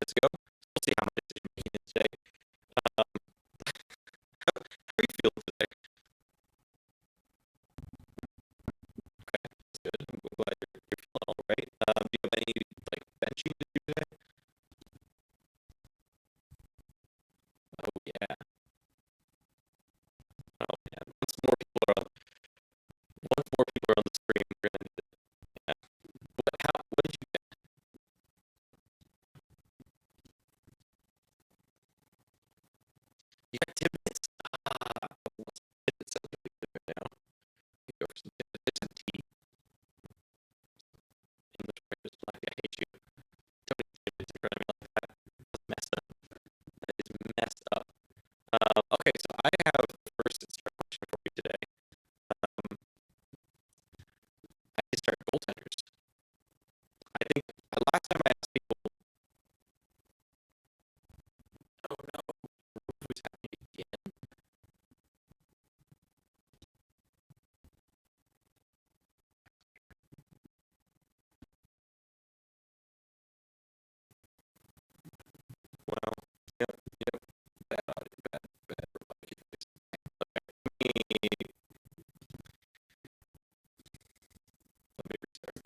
minutes ago. We'll see how my decision making is today. Um, how are you feeling today? Okay, that's good. I'm glad you're feeling all right. Do you have any like benching to do today? Oh yeah. Oh man. Once more people are on the stream, we're gonna need to, yeah. What did you get? You got Timbits? What's Timbits sounds really good right now. You go for some Timbits. There's some tea. English breakfast black. I hate you. Don't eat Timbits in front of me like that. That's messed up. That is messed up. Okay, so I have the first start question for you today. I can start goaltenders. I think last time I asked people, oh no, who's happening again? Well, yep, bad audio, bad robotic interface. Okay, let me restart.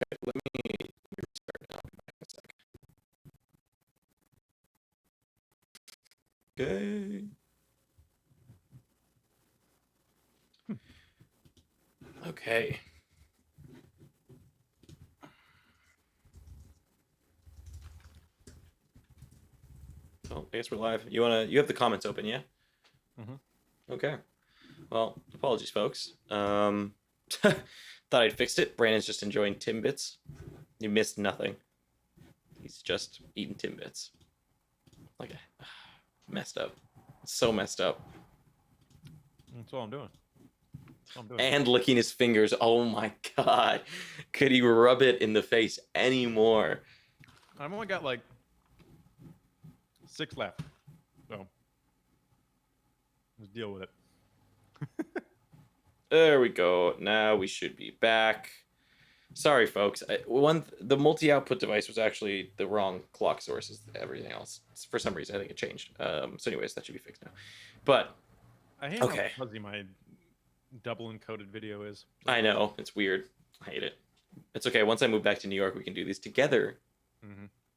Okay, let me restart and I'll be back in a sec. Okay. Okay. Oh, I guess we're live. You have the comments open, yeah? Okay. Well, apologies, folks. Thought I'd fixed it. Brandon's just enjoying Timbits. You missed nothing. He's just eating Timbits. Like, messed up. So messed up. That's all I'm doing. And licking his fingers. Oh my god. Could he rub it in the face anymore? I've only got like 6 left. So let's deal with it. There we go. Now we should be back. Sorry, folks. The multi-output device was actually the wrong clock source as everything else. For some reason, I think it changed. So anyways, that should be fixed now. But I hate okay. how fuzzy my double encoded video is. I know. It's weird. I hate it. It's okay. Once I move back to New York, we can do these together.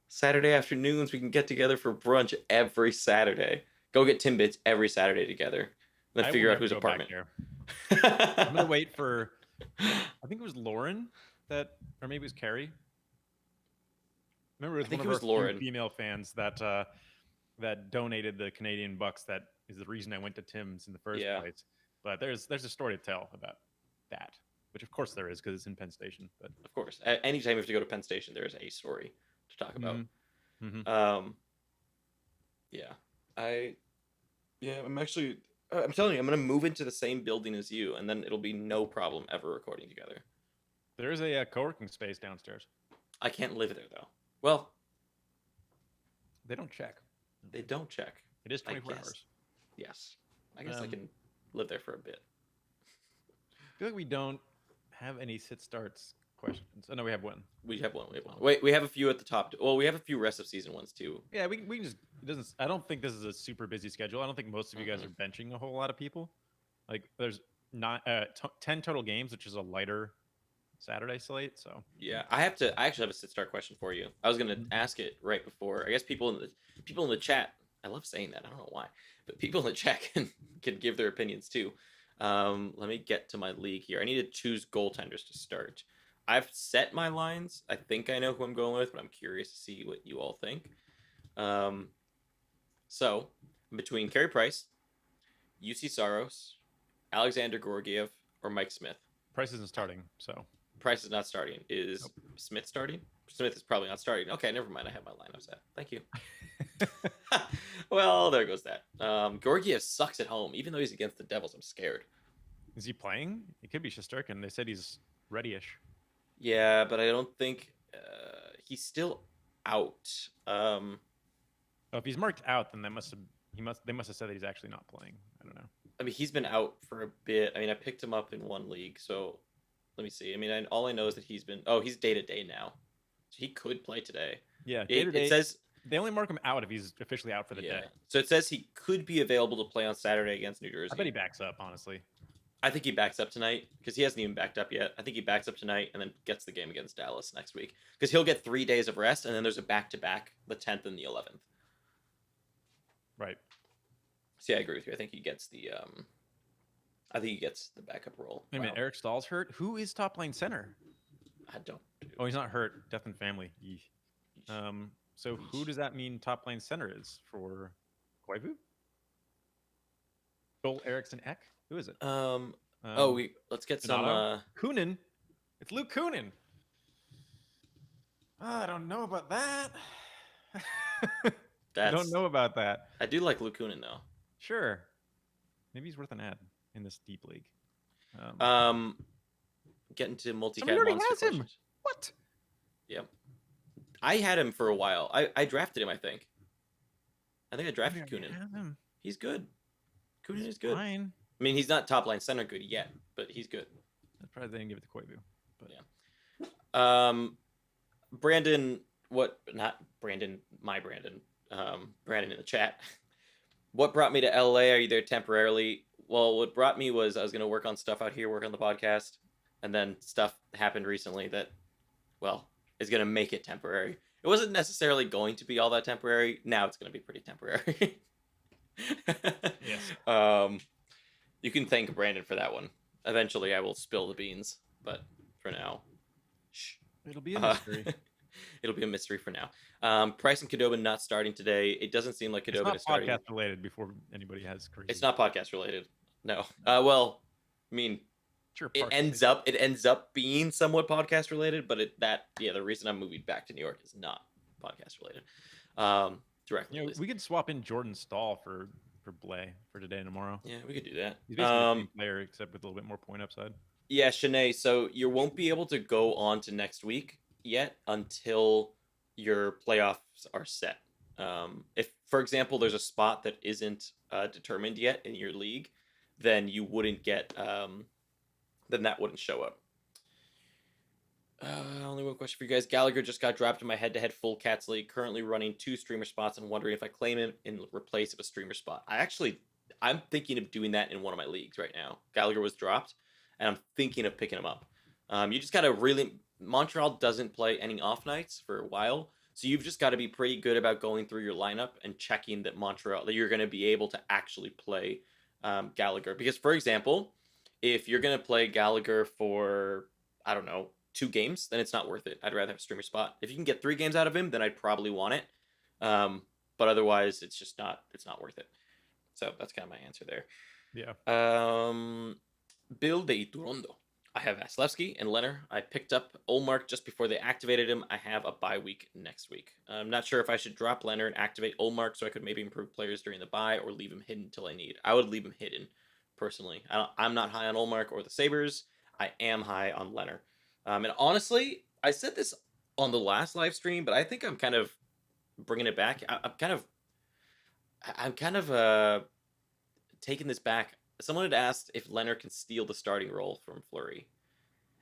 Saturday afternoons, we can get together for brunch every Saturday. Go get Timbits every Saturday together. Then figure out whose apartment. I'm gonna wait for. I think it was Lauren or maybe it was Carrie. Remember, it was one of our few female fans that donated the Canadian bucks. That is the reason I went to Tim's in the first place. But there's a story to tell about that, which of course there is because it's in Penn Station. But of course, anytime you have to go to Penn Station, there is a story to talk about. I'm telling you, I'm gonna move into the same building as you, and then it'll be no problem ever recording together. There is a co-working space downstairs. I can't live there though. Well, they don't check. They don't check. It is 24 hours. Yes, I guess I can live there for a bit. I feel like we don't have any sit starts questions. Oh no, we have one. We have one. Wait, we have a few at the top. Well, we have a few rest of season ones too. Yeah, we can just. It doesn't. I don't think this is a super busy schedule. I don't think most of you guys are benching a whole lot of people. Like there's 10 total games, which is a lighter Saturday slate. So yeah, I actually have a sit start question for you. I was gonna ask it right before. I guess people in the chat. I love saying that. I don't know why, but people in the chat can give their opinions too. Let me get to my league here. I need to choose goaltenders to start. I've set my lines. I think I know who I'm going with, but I'm curious to see what you all think. So between Carey Price, UC Saros, Alexander Georgiev, or Mike Smith. Price isn't starting, so Price is not starting. Is Smith starting? Smith is probably not starting. Okay, never mind. I have my lineup set. Thank you. Well, there goes that. Georgiev sucks at home. Even though he's against the Devils, I'm scared. Is he playing? It could be Shesterkin. They said he's ready-ish. Yeah, but I don't think he's still out. If he's marked out, then they must have said that he's actually not playing. I don't know. I mean, he's been out for a bit. I mean, I picked him up in one league, so let me see. I mean, all I know is that he's been. Oh, he's day to day now, so he could play today. Yeah, day to It day. says. They only mark him out if he's officially out for the day. So it says he could be available to play on Saturday against New Jersey. I bet he backs up, honestly. I think he backs up tonight because he hasn't even backed up yet. I think he backs up tonight and then gets the game against Dallas next week because he'll get 3 days of rest and then there's a back-to-back, the 10th and the 11th. Right. See, I agree with you. I think he gets the backup role. Wait a minute, Eric Stahl's hurt. Who is top lane center? I don't. Oh, he's not hurt. Death and family. So who does that mean top lane center is for Koivu? Joel Eriksson Ek? Who is it? Let's get some Kunin. It's Luke Kunin. I don't know about that. I don't know about that. I do like Luke Kunin though. Sure. Maybe he's worth an ad in this deep league. Getting to multi-cat monster has questions. Him. What? Yep. I had him for a while. I drafted him, I think. I drafted Kunin. He's good. Kunin is good. Fine. I mean, he's not top line center good yet, but he's good. That's probably they didn't give it to Koivu. But yeah. Brandon, not Brandon, my Brandon. Brandon in the chat. What brought me to LA? Are you there temporarily? Well, what brought me was I was going to work on stuff out here, work on the podcast, and then stuff happened recently that, well, is going to make it temporary. It wasn't necessarily going to be all that temporary. Now it's going to be pretty temporary. Yes. You can thank Brandon for that one. Eventually, I will spill the beans, but for now, shh. It'll be a mystery. It'll be a mystery for now. Price and Khudobin not starting today. It doesn't seem like Khudobin is starting. It's not podcast related. Before anybody has crazy. It's not podcast related. No. Well, I mean, sure. It ends up being somewhat podcast related, but the reason I'm moving back to New York is not podcast related. Directly. We could swap in Jordan Stahl for Blay for today and tomorrow. Yeah, we could do that. He's basically the same player except with a little bit more point upside. Yeah, Shanae. So you won't be able to go on to next week yet until your playoffs are set. If, for example, there's a spot that isn't determined yet in your league, then you wouldn't get. Then that wouldn't show up. Only one question for you guys. Gallagher just got dropped in my head-to-head full cats league. Currently running 2 streamer spots and wondering if I claim him in replace of a streamer spot. I'm thinking of doing that in one of my leagues right now. Gallagher was dropped, and I'm thinking of picking him up. You just gotta Montreal doesn't play any off nights for a while, so you've just got to be pretty good about going through your lineup and checking that you're going to be able to actually play Gallagher. Because, for example, if you're going to play Gallagher for, I don't know, 2 games, then it's not worth it. I'd rather have a streamer spot. If you can get 3 games out of him, then I'd probably want it. But otherwise, it's not worth it. So that's kind of my answer there. Yeah. Bill de Iturondo. I have Vasilevsky and Leonard. I picked up Olmark just before they activated him. I have a bye week next week. I'm not sure if I should drop Leonard and activate Olmark so I could maybe improve players during the bye or leave him hidden until I need. I would leave him hidden, personally. I'm not high on Olmark or the Sabres. I am high on Leonard. And honestly, I said this on the last live stream, but I think I'm kind of bringing it back. I'm kind of taking this back. Someone had asked if Leonard can steal the starting role from Fleury.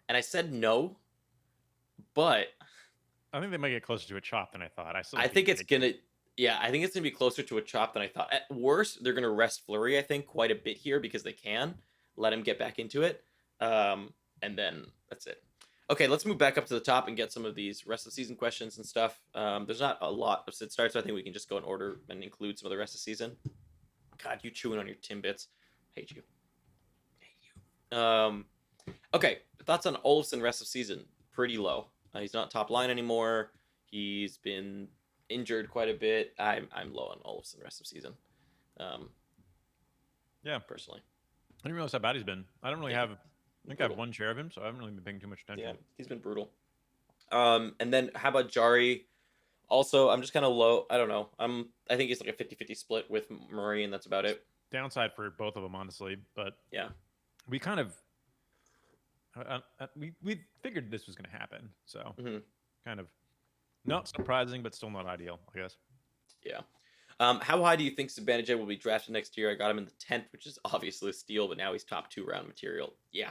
And I said no, but I think they might get closer to a chop than I thought. I think it's going to be closer to a chop than I thought. At worst, they're going to rest Fleury, I think, quite a bit here because they can let him get back into it. And then that's it. Okay, let's move back up to the top and get some of these rest of the season questions and stuff. There's not a lot of sit starts, so I think we can just go in order and include some of the rest of the season. God, you chewing on your Timbits. Hate you. Okay, thoughts on Olofsson rest of season? Pretty low. He's not top line anymore. He's been injured quite a bit. I'm low on Olofsson rest of season. Yeah, personally. I didn't realize how bad he's been. I don't really have. I think I have one share of him, so I haven't really been paying too much attention. Yeah, he's been brutal. And then how about Jari? Also, I'm just kind of low. I don't know. I think it's like a 50-50 split with Murray, and that's about it. Downside for both of them, honestly. But yeah, we kind of we figured this was going to happen, so kind of not surprising, but still not ideal, I guess. Yeah. How high do you think Zibanejad will be drafted next year? I got him in the 10th, which is obviously a steal, but now he's top 2 round material. Yeah,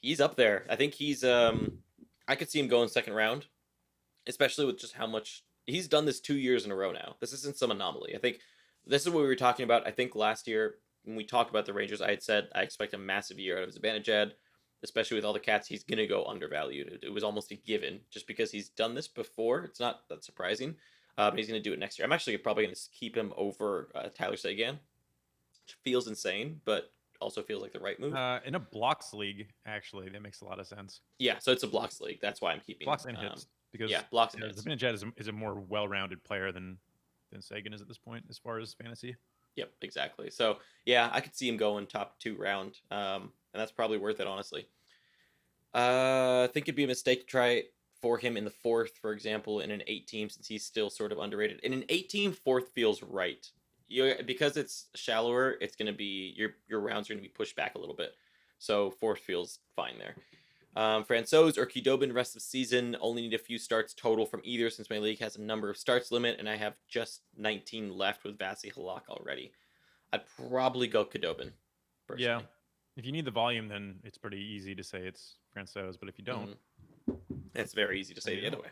he's up there. I think he's I could see him going second round, especially with just how much he's done this 2 years in a row now. This isn't some anomaly. I think this is what we were talking about. I think last year when we talked about the Rangers, I had said I expect a massive year out of Zibanejad, especially with all the cats. He's gonna go undervalued. It was almost a given just because he's done this before. It's not that surprising. But he's gonna do it next year. I'm actually probably gonna keep him over Tyler Seguin, which feels insane, but also feels like the right move. In a blocks league, actually, that makes a lot of sense. Yeah, so it's a blocks league. That's why I'm keeping blocks and hits because blocks and hits. Zibanejad is a more well-rounded player than Seguin is at this point as far as fantasy. Yep, exactly. So yeah, I could see him going top 2 round, and that's probably worth it, honestly. I think it'd be a mistake to try for him in the 4th, for example, in an 8 team, since he's still sort of underrated. In an 8 team, 4th feels right. Because it's shallower, it's gonna be your rounds are gonna be pushed back a little bit. So 4th feels fine there. Francouz or Khudobin rest of the season. Only need a few starts total from either, since my league has a number of starts limit, and I have just 19 left with Vasi Halak already. I'd probably go Khudobin. Yeah, if you need the volume, then it's pretty easy to say it's Francouz. But if you don't, it's very easy to say the other way.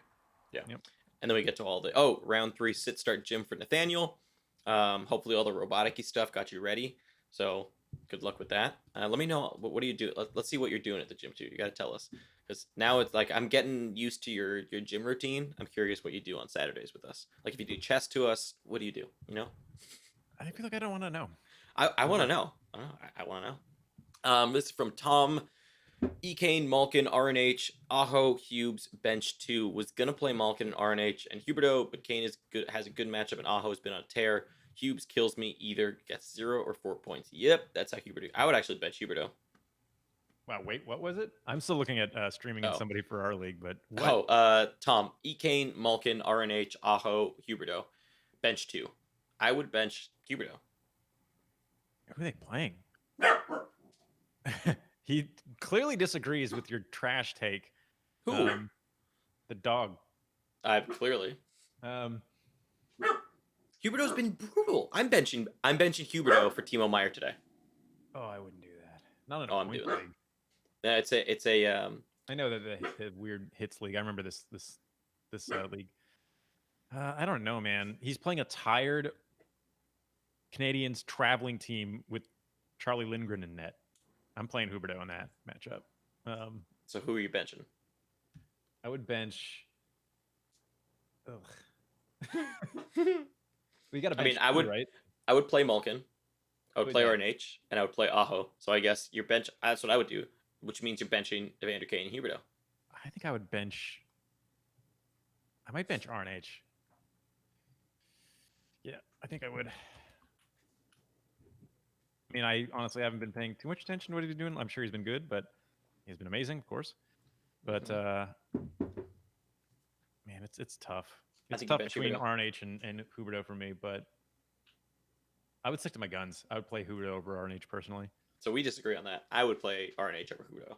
Yeah. Yep. And then we get to all the round 3 sit start gym for Nathaniel. Hopefully all the robotic-y stuff got you ready. So good luck with that. Let me know what do you do. Let's see what you're doing at the gym too. You got to tell us, because now it's like I'm getting used to your gym routine. I'm curious what you do on Saturdays with us. Like if you do chest to us, what do you do? You know? I feel like I don't want to know. I want to know. I want to know. This is from Tom. Ekane, Malkin, RNH, Aho, Hubes, bench 2. Was gonna play Malkin and RNH and Huberdeau, but Kane has a good matchup, and Aho has been on a tear. Hubes kills me, either gets 0 or 4 points. Yep, that's how Huberdeau. I would actually bench Huberdeau. Wow, wait, what was it? I'm still looking at streaming in somebody for our league, but what? Tom, Ekane, Malkin, RNH, Aho, Huberdeau, bench 2. I would bench Huberdeau. Who are they playing? He clearly disagrees with your trash take. Who? The dog. Clearly. Huberdeau's been brutal. I'm benching Huberdeau for Timo Meyer today. Oh, I wouldn't do that. Not in a point league. Yeah, it's a. I know that the weird hits league. I remember this league. I don't know, man. He's playing a tired Canadians traveling team with Charlie Lindgren in net. I'm playing Huberdeau in that matchup. So who are you benching? I would bench. We got to bench. I would. Right? I would play Malkin. I would play RNH, and I would play Aho. So I guess your bench. That's what I would do, which means you're benching Evander Kane and Huberdeau. I think I would bench. I might bench RNH. Yeah, I think I would. I mean, I honestly haven't been paying too much attention to what he's doing. I'm sure he's been good, but he's been amazing, of course. But man, it's tough. It's tough between RNH and Huberdeau for me, but I would stick to my guns. I would play Huberdeau over RNH personally. So we disagree on that. I would play RNH over Huberdeau.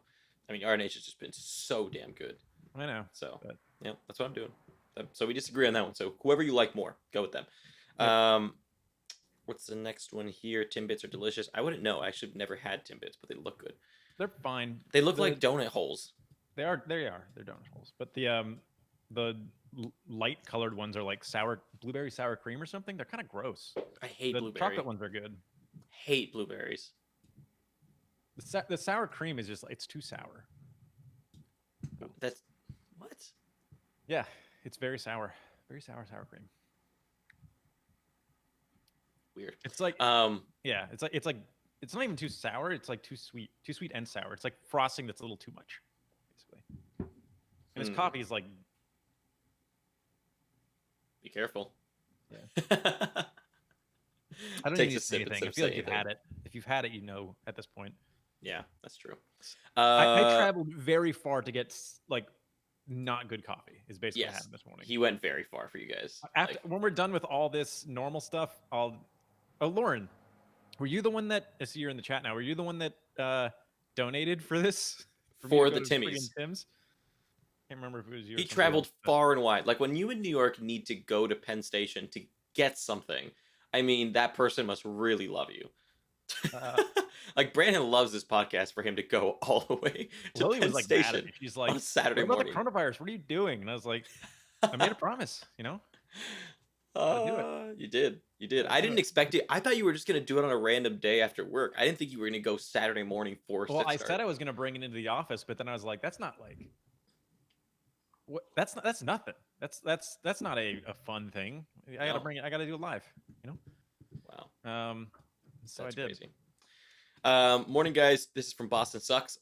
I mean, RNH has just been so damn good. I know. So yeah, that's what I'm doing. So we disagree on that one. So whoever you like more, go with them. Yep. What's the next one here? Timbits are delicious. I wouldn't know. I actually never had Timbits, but they look good. They're fine. They look like donut holes. They are. They're donut holes. But the light colored ones are like blueberry sour cream or something. They're kind of gross. I hate blueberry. The chocolate ones are good. Hate blueberries. The sour cream is just, it's too sour. That's what? Yeah, it's very sour. Very sour cream. Weird. It's like yeah, it's not even too sour, it's like too sweet and sour. It's like frosting that's a little too much, basically. And his coffee is like, be careful. Yeah. I don't need to say anything. I feel like you've had it. If you've had it, you know at this point. Yeah, that's true. I traveled very far to get like not good coffee. Is basically what happened this morning. He went very far for you guys. When we're done with all this normal stuff, Oh, Lauren, were you the one that? I see you're in the chat now. Were you the one that donated for this? For the Timmies. Tim's? Can't remember if it was you. He traveled far and wide. Like when you in New York need to go to Penn Station to gets something, I mean, that person must really love you. Uh, Like Brandon loves this podcast for him to go all the way to Lily Penn was like mad at Station me. She's on like, Saturday "What about the morning. coronavirus? What are you doing?" And I was like, "I made a promise. You know, gotta do it. You did. You did. Gotta I do didn't it." expect it. I thought you were just gonna do it on a random day after work. I didn't think you were gonna go Saturday morning for Well, Sith I start. said I was gonna bring it into the office, but then I was like, "That's not like what? That's nothing. That's not a fun thing. I gotta No. bring it. I gotta do it live. You know." Wow. So That's I did. crazy. Morning, guys. This is from Boston Sucks.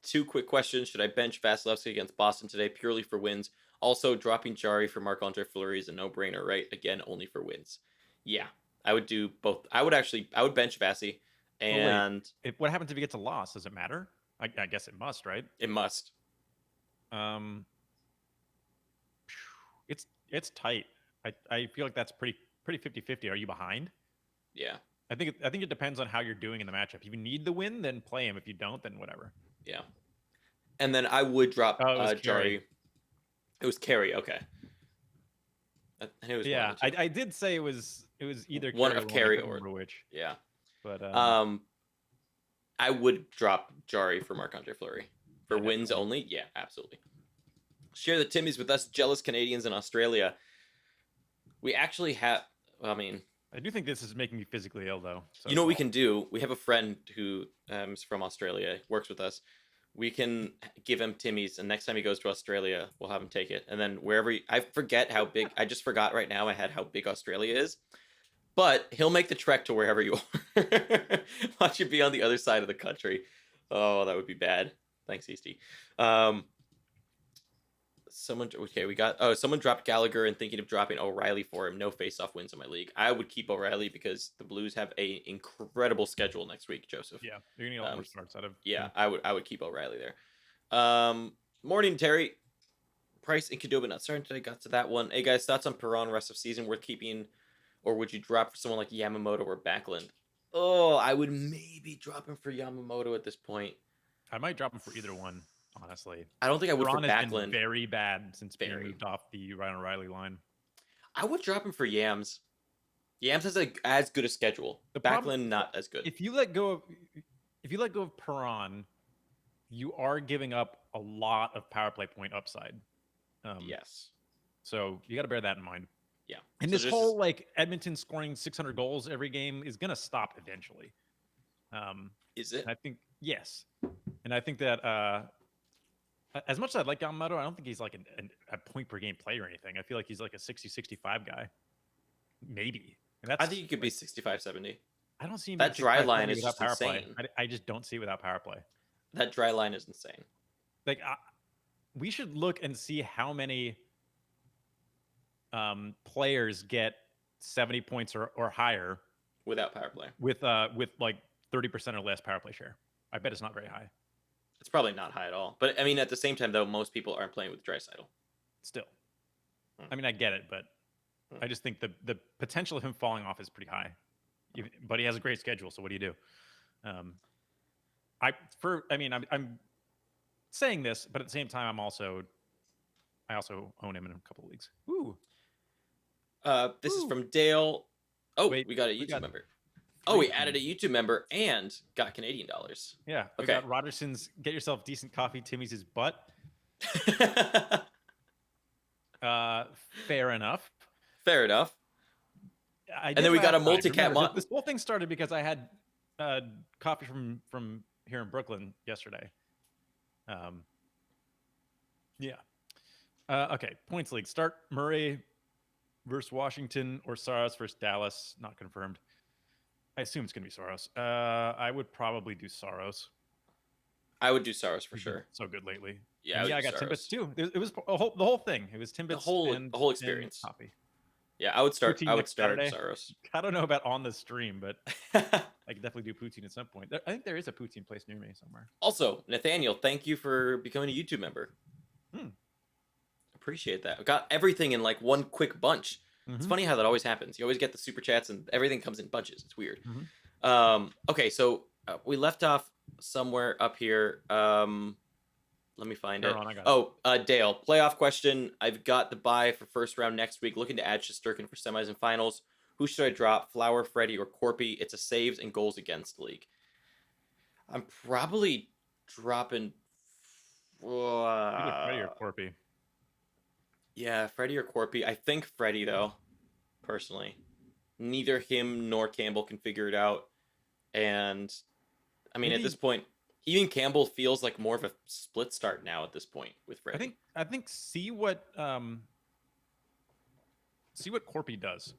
2 quick questions. Should I bench Vasilevsky against Boston today purely for wins? Also, dropping Jari for Marc-Andre Fleury is a no-brainer, right? Again, only for wins. Yeah, I would do both. I would bench Vasi, and what happens if he gets a loss? Does it matter? I guess it must, right? It must. It's tight. I feel like that's pretty 50-50. Are you behind? Yeah. I think it depends on how you're doing in the matchup. If you need the win, then play him. If you don't, then whatever. Yeah. And then I would drop Jari. Jari. It was Carey. Okay. And it was I did say it was either one of Carey or which. Yeah. But I would drop Jari for Marc-Andre Fleury for wins only. Yeah, absolutely. Share the Timmies with us, jealous Canadians in Australia. We actually have. I mean, I do think this is making me physically ill, though. So you know what we can do? We have a friend who is from Australia, works with us. We can give him Timmy's, and next time he goes to Australia, we'll have him take it. And then wherever I forget how big, I just forgot right now. I had how big Australia is, but he'll make the trek to wherever you are. Watch you be on the other side of the country. Oh, that would be bad. Thanks, Easty. Someone dropped Gallagher and thinking of dropping O'Reilly for him. No face-off wins in my league. I would keep O'Reilly because the Blues have a incredible schedule next week, Joseph. Yeah, you're gonna get a lot more starts out of. Yeah, I would keep O'Reilly there. Morning, Terry. Price and Qdoba not starting today. Got to that one. Hey guys, thoughts on Perron rest of season worth keeping, or would you drop for someone like Yamamoto or Backlund? Oh, I would maybe drop him for Yamamoto at this point. I might drop him for either one. Honestly, I don't think I would Perron for has Backlund. been very bad since being moved off the Ryan O'Reilly line. I would drop him for Yams. Yams has as good a schedule. Backlund not as good. If you let go of Perron, you are giving up a lot of power play point upside. Yes. So you got to bear that in mind. Yeah. And this whole like Edmonton scoring 600 goals every game is going to stop eventually. Is it? I think yes. And I think that as much as I'd like Yamamoto, I don't think he's like a point per game player or anything. I feel like he's like a 60-65 guy. Maybe. And I think he could be 65-70. I don't see him that dry line is just power insane. Play. I just don't see it without power play. That dry line is insane. Like we should look and see how many players get 70 points or higher without power play with like 30% or less power play share. I bet it's not very high. It's probably not high at all. But I mean, at the same time, though, most people aren't playing with Draisaitl. Still, I mean, I get it, but I just think the potential of him falling off is pretty high. But he has a great schedule, so what do you do? I'm saying this, but at the same time, I also own him in a couple of leagues. Ooh. This is from Dale. Oh, wait, we got a YouTube member. Oh, we added a YouTube member and got Canadian dollars. Yeah. We got Rogerson's Get Yourself Decent Coffee, Timmy's His Butt. Fair enough. Fair enough. And then we got a multi-cat mod. This whole thing started because I had coffee from here in Brooklyn yesterday. Yeah. Okay. Points league. Start Murray versus Washington or Saros versus Dallas. Not confirmed. I assume it's going to be Saros. I would probably do Saros. I would do Saros for sure. So good lately. Yeah, I got Timbits too. It was the whole thing. It was Timbits. The whole experience. Coffee. Yeah, I would start. I would start Saros. I don't know about on the stream, but I could definitely do poutine at some point. I think there is a poutine place near me somewhere. Also, Nathaniel, thank you for becoming a YouTube member. Appreciate that. I got everything in like one quick bunch. It's funny how that always happens. You always get the super chats and everything comes in bunches. It's weird. Okay, so we left off somewhere up here. Let me find it. Dale, playoff question. I've got the bye for first round next week. Looking to add Shesterkin for semis and finals. Who should I drop? Flower, Freddie, or Corpy? It's a saves and goals against league. I'm probably dropping. Either Freddie or Corpy. Yeah, Freddie or Corpy. I think Freddie though, personally. Neither him nor Campbell can figure it out, and I mean, at this point, even Campbell feels like more of a split start now. At this point, with Freddie, I think see what Corpy does.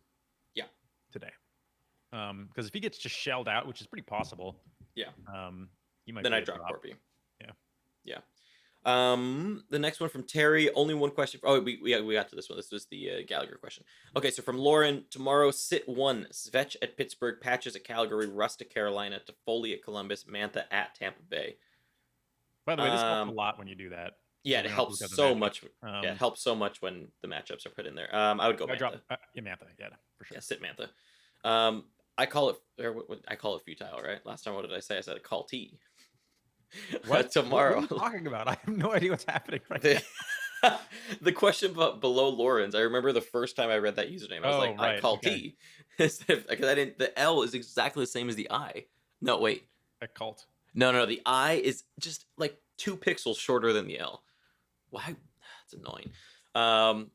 Yeah. Today, because if he gets just shelled out, which is pretty possible. Yeah. He might. Then I drop Corpy. Yeah. Yeah. The next one from Terry. Only one question. Oh, we got to this one. This was the Gallagher question. Okay, so from Lauren, tomorrow sit 1, Svech at Pittsburgh, Patches at Calgary, Rust at Carolina, Toffoli at Columbus, Mantha at Tampa Bay. By the way, this helps a lot when you do that. Yeah, it helps so much. Yeah, it helps so much when the matchups are put in there. I would go Mantha. Mantha, yeah, for sure. Yeah, sit Mantha. I call it futile, right? Last time, what did I say? I said call T. What tomorrow? What are you talking about? I have no idea what's happening right now. The question below Lauren's. I remember the first time I read that username. I was like, right. I call T, because I didn't. The L is exactly the same as the I. No, wait. A cult. No. The I is just like 2 pixels shorter than the L. Why? That's annoying.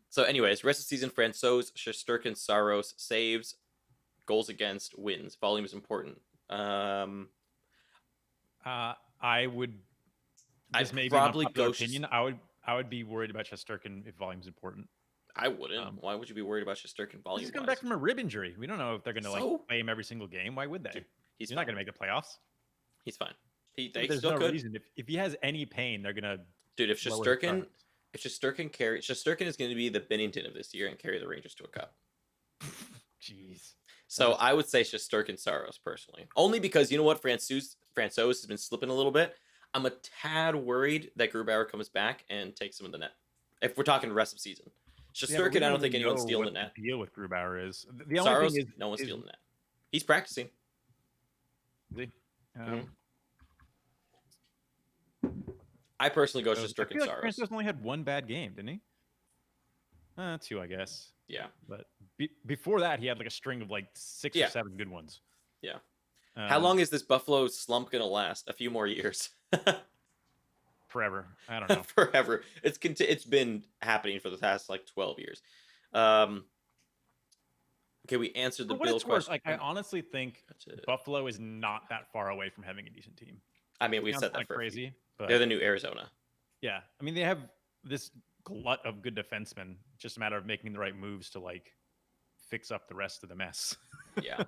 So, anyways, rest of season: Francouz, Shesterkin, Saros, saves, goals against, wins. Volume is important. I would. I'd probably go. Opinion. I would be worried about Shesterkin if volume's important. I wouldn't. Why would you be worried about Shesterkin volume? He's coming back from a rib injury. We don't know if they're going to play him every single game. Why would they? Dude, he's not going to make the playoffs. He's fine. There's no reason. If he has any pain, they're going to. Dude, if Shesterkin is going to be the Binnington of this year and carry the Rangers to a cup. Jeez. So I would say Shesterkin, Saros personally, only because you know what, Francouz has been slipping a little bit. I'm a tad worried that Grubauer comes back and takes some of the net. If we're talking rest of season, Shesterkin, I don't think anyone's stealing the net. The deal with Grubauer is the only Saros, thing is no one's stealing the net. He's practicing. I personally go Shesterkin, Saros. Francouz only had 1 bad game, didn't he? 2, I guess. Yeah, but before that, he had like a string of like 6 or 7 good ones. Yeah. How long is this Buffalo slump gonna last? A few more years. Forever. I don't know. Forever. It's been happening for the past like 12 years. Okay, we answered the Bills question. Like, I honestly think Buffalo is not that far away from having a decent team. I mean, we've said that for crazy. But they're the new Arizona. Yeah, I mean, they have this glut of good defensemen. Just a matter of making the right moves to like fix up the rest of the mess. Yeah.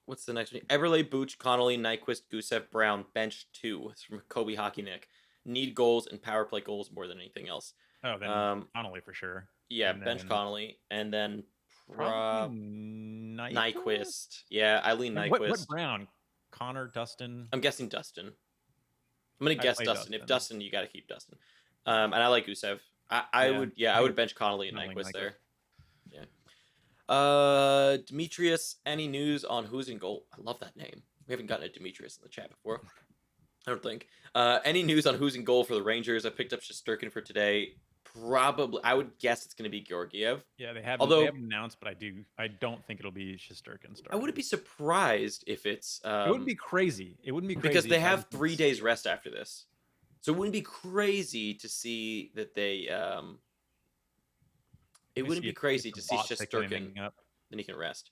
What's the next one? Eberle, Booch, Connolly, Nyquist, Gusev, Brown, bench 2. It's from Kobe Hockey Nick. Need goals and power play goals more than anything else. Oh, then Connolly for sure. Yeah, and bench Connolly, and then Nyquist. Yeah, I lean Nyquist. What Brown? Connor, Dustin. I'm guessing Dustin. I'm gonna guess Dustin. If Dustin, you got to keep Dustin. And I like Gusev. I would bench Connolly and Nyquist there. Yeah. Demetrius, any news on who's in goal? I love that name. We haven't gotten a Demetrius in the chat before. I don't think. Any news on who's in goal for the Rangers? I picked up Shesterkin for today. Probably, I would guess it's going to be Georgiev. Yeah, they haven't announced, but I don't think it'll be Shesterkin starting. I wouldn't be surprised if it's. It wouldn't be crazy. It wouldn't be crazy because they have 3 days rest after this, so it wouldn't be crazy to see that they. It wouldn't be crazy to see Shesterkin. Then he can rest.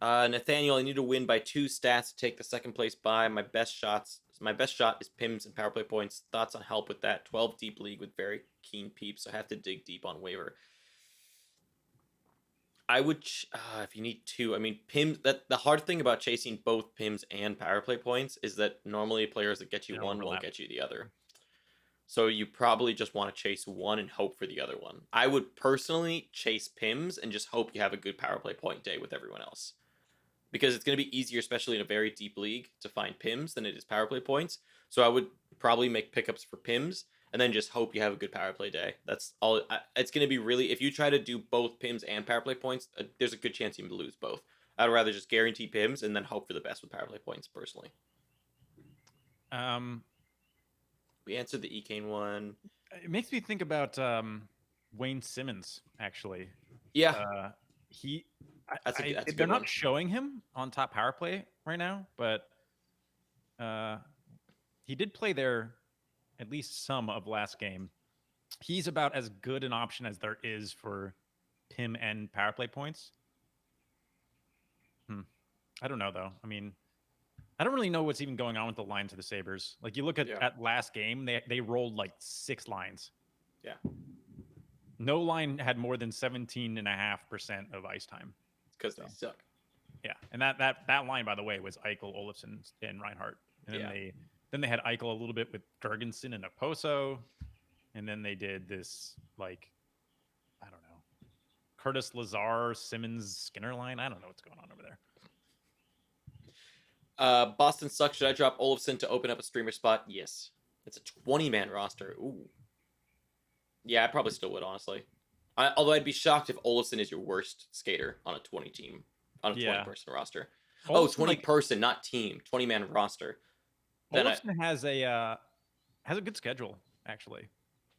Nathaniel, I need to win by 2 stats to take the second place bye. My best shot is Pims and power play points. Thoughts on help with that? 12 deep league with very keen peeps, so I have to dig deep on waiver. I would, if you need 2, I mean, Pims. The hard thing about chasing both Pims and power play points is that normally players that get you one won't get you the other. So you probably just want to chase one and hope for the other one. I would personally chase Pims and just hope you have a good power play point day with everyone else. Because it's going to be easier, especially in a very deep league, to find Pims than it is power play points. So I would probably make pickups for Pims and then just hope you have a good power play day. That's all. It's going to be really, if you try to do both Pims and power play points, there's a good chance you lose both. I'd rather just guarantee Pims and then hope for the best with power play points, personally. We answered the Ekane one. It makes me think about Wayne Simmons, actually. Yeah. That's a they're good not one. showing him on top power play right now, but he did play there at least some of last game. He's about as good an option as there is for PIM and power play points. I don't know though. I mean, I don't really know what's even going on with the lines of the Sabres. Like you look at last game, they rolled like 6 lines. Yeah. No line had more than 17.5% of ice time. Because they suck. Yeah, and that line, by the way, was Eichel, Olofsson, and Reinhart. And then they had Eichel a little bit with Gergensen and Oposo, and then they did this like, I don't know, Curtis Lazar, Simmons, Skinner line. I don't know what's going on over there. Boston sucks. Should I drop Olofsson to open up a streamer spot? Yes. It's a 20-man roster. Ooh. Yeah, I probably still would, honestly. Although I'd be shocked if Olofsson is your worst skater on a 20-team, on a 20-person roster. Olofsson, 20-person, not team. 20-man roster. Olofsson has a good schedule, actually.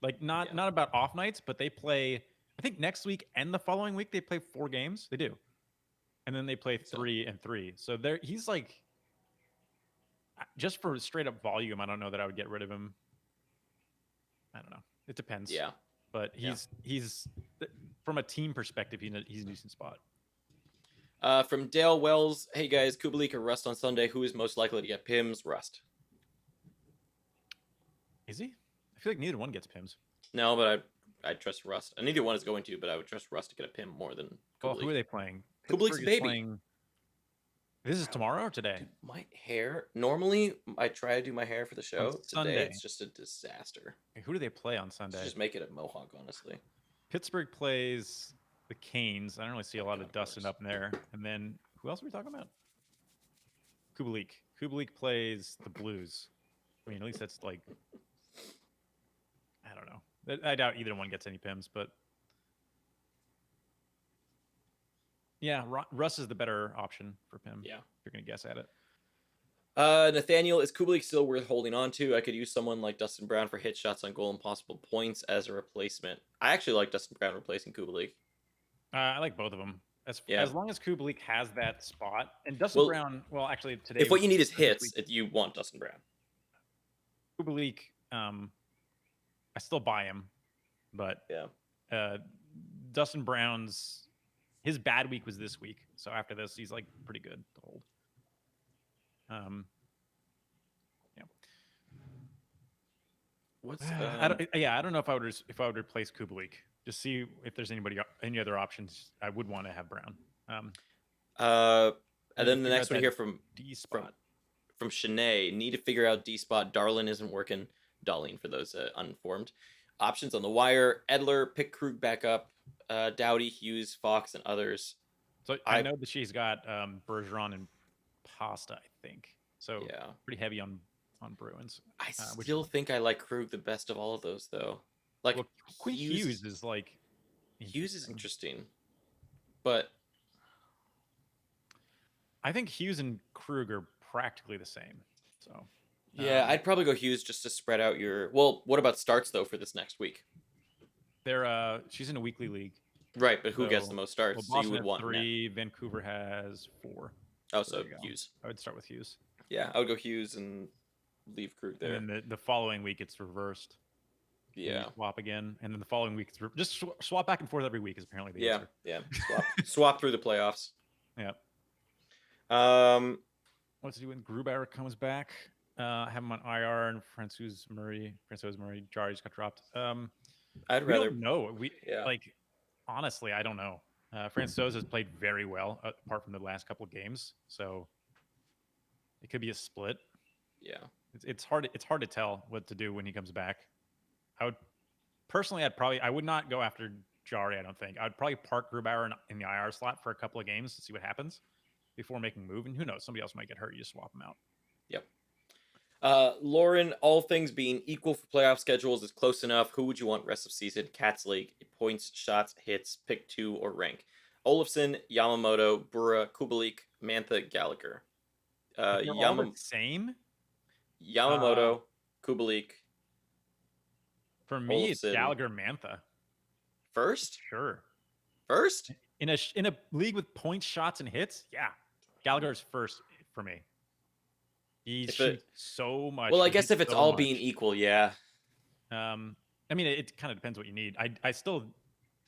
Like, not about off nights, but they play, I think next week and the following week, they play 4 games. They do. And then they play 3 and 3. So he's like, just for straight up volume, I don't know that I would get rid of him. I don't know. It depends. Yeah. But he's from a team perspective, he's a decent spot. From Dale Wells, hey guys, Kubalik or Rust on Sunday? Who is most likely to get Pims? Rust. Is he? I feel like neither one gets Pims. No, but I trust Rust. And neither one is going to, but I would trust Rust to get a Pim more than Kubalik. Well, who are they playing? Kubalik's baby. This is tomorrow or today? Dude, my hair. Normally, I try to do my hair for the show. Today, Sunday. it's just a disaster. Who do they play on Sunday? Just make it a mohawk, honestly. Pittsburgh plays the Canes. I don't really see a lot of dusting up in there. And then, who else are we talking about? Kubalik. Kubalik plays the Blues. I mean, at least that's like... I don't know. I doubt either one gets any Pims, but... Yeah, Russ is the better option for Pim. Yeah. If you're going to guess at it. Nathaniel, is Kubalik still worth holding on to? I could use someone like Dustin Brown for hit shots on goal and possible points as a replacement. I actually like Dustin Brown replacing Kubalik. I like both of them. As long as Kubalik has that spot. And Dustin Brown, well, actually, today... If what you need is hits, you want Dustin Brown. Kubalik, I still buy him. But Dustin Brown's... His bad week was this week, so after this, he's like pretty good to hold. I don't know if I would replace Kubalik. Just see if there's any other options. I would want to have Brown. And then the next one here from Shanae, need to figure out D spot. Darlin isn't working. Darlene for those uninformed. Options on the wire: Edler, pick Krug back up. Doughty, Hughes, Fox, and others. So I know that she's got Bergeron and Pasta, I think. So pretty heavy on Bruins. I still think I like Krug the best of all of those, though. Like Hughes is like Hughes is interesting, but I think Hughes and Krug are practically the same. So yeah, I'd probably go Hughes just to spread out your. Well, what about starts though for this next week? She's in a weekly league. Right, but who gets the most starts? Well, Boston so you would want 3, Vancouver has 4. Oh, so Hughes. I would start with Hughes. Yeah, I would go Hughes and leave Krug there. And then the following week it's reversed. Yeah. Swap again, and then the following week just swap back and forth every week is apparently the answer. Yeah. Swap through the playoffs. Yeah. What's he doing? Grubauer comes back. Have him on IR and Francouz Murray, Jari just got dropped. I'd rather know. Honestly, I don't know. Francouz has played very well apart from the last couple of games, so it could be a split. Yeah, it's hard to tell what to do when he comes back. I would not go after Jari. I don't think I'd probably park Grubauer in the IR slot for a couple of games to see what happens before making a move. And who knows, somebody else might get hurt. You just swap them out. Yep. Lauren, all things being equal for playoff schedules is close enough. Who would you want rest of season? Cats League, points, shots, hits, pick 2 or rank. Olofsson, Yamamoto, Bura, Kubalik, Mantha, Gallagher. All the same? Yamamoto, Kubalik. For me, Olofsson. It's Gallagher, Mantha. First? Sure. First? in a league with points, shots, and hits, yeah, Gallagher is first for me. He shoots so much. Well, I guess if it's all being equal, yeah. I mean, it kind of depends what you need. I still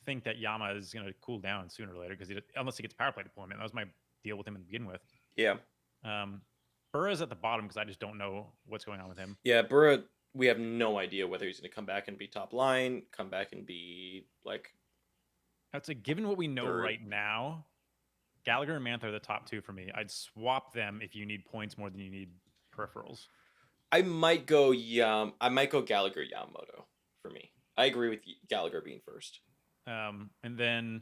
think that Yama is going to cool down sooner or later because unless he gets power play deployment, that was my deal with him to begin with. Yeah. Burra's at the bottom because I just don't know what's going on with him. Yeah, Burra, we have no idea whether he's going to come back and be top line, come back and be like. I'd say, given what we know right now, Gallagher and Mantha are the top two for me. I'd swap them if you need points more than you need peripherals. I might go Gallagher Yamamoto for me. I agree with Gallagher being first. And then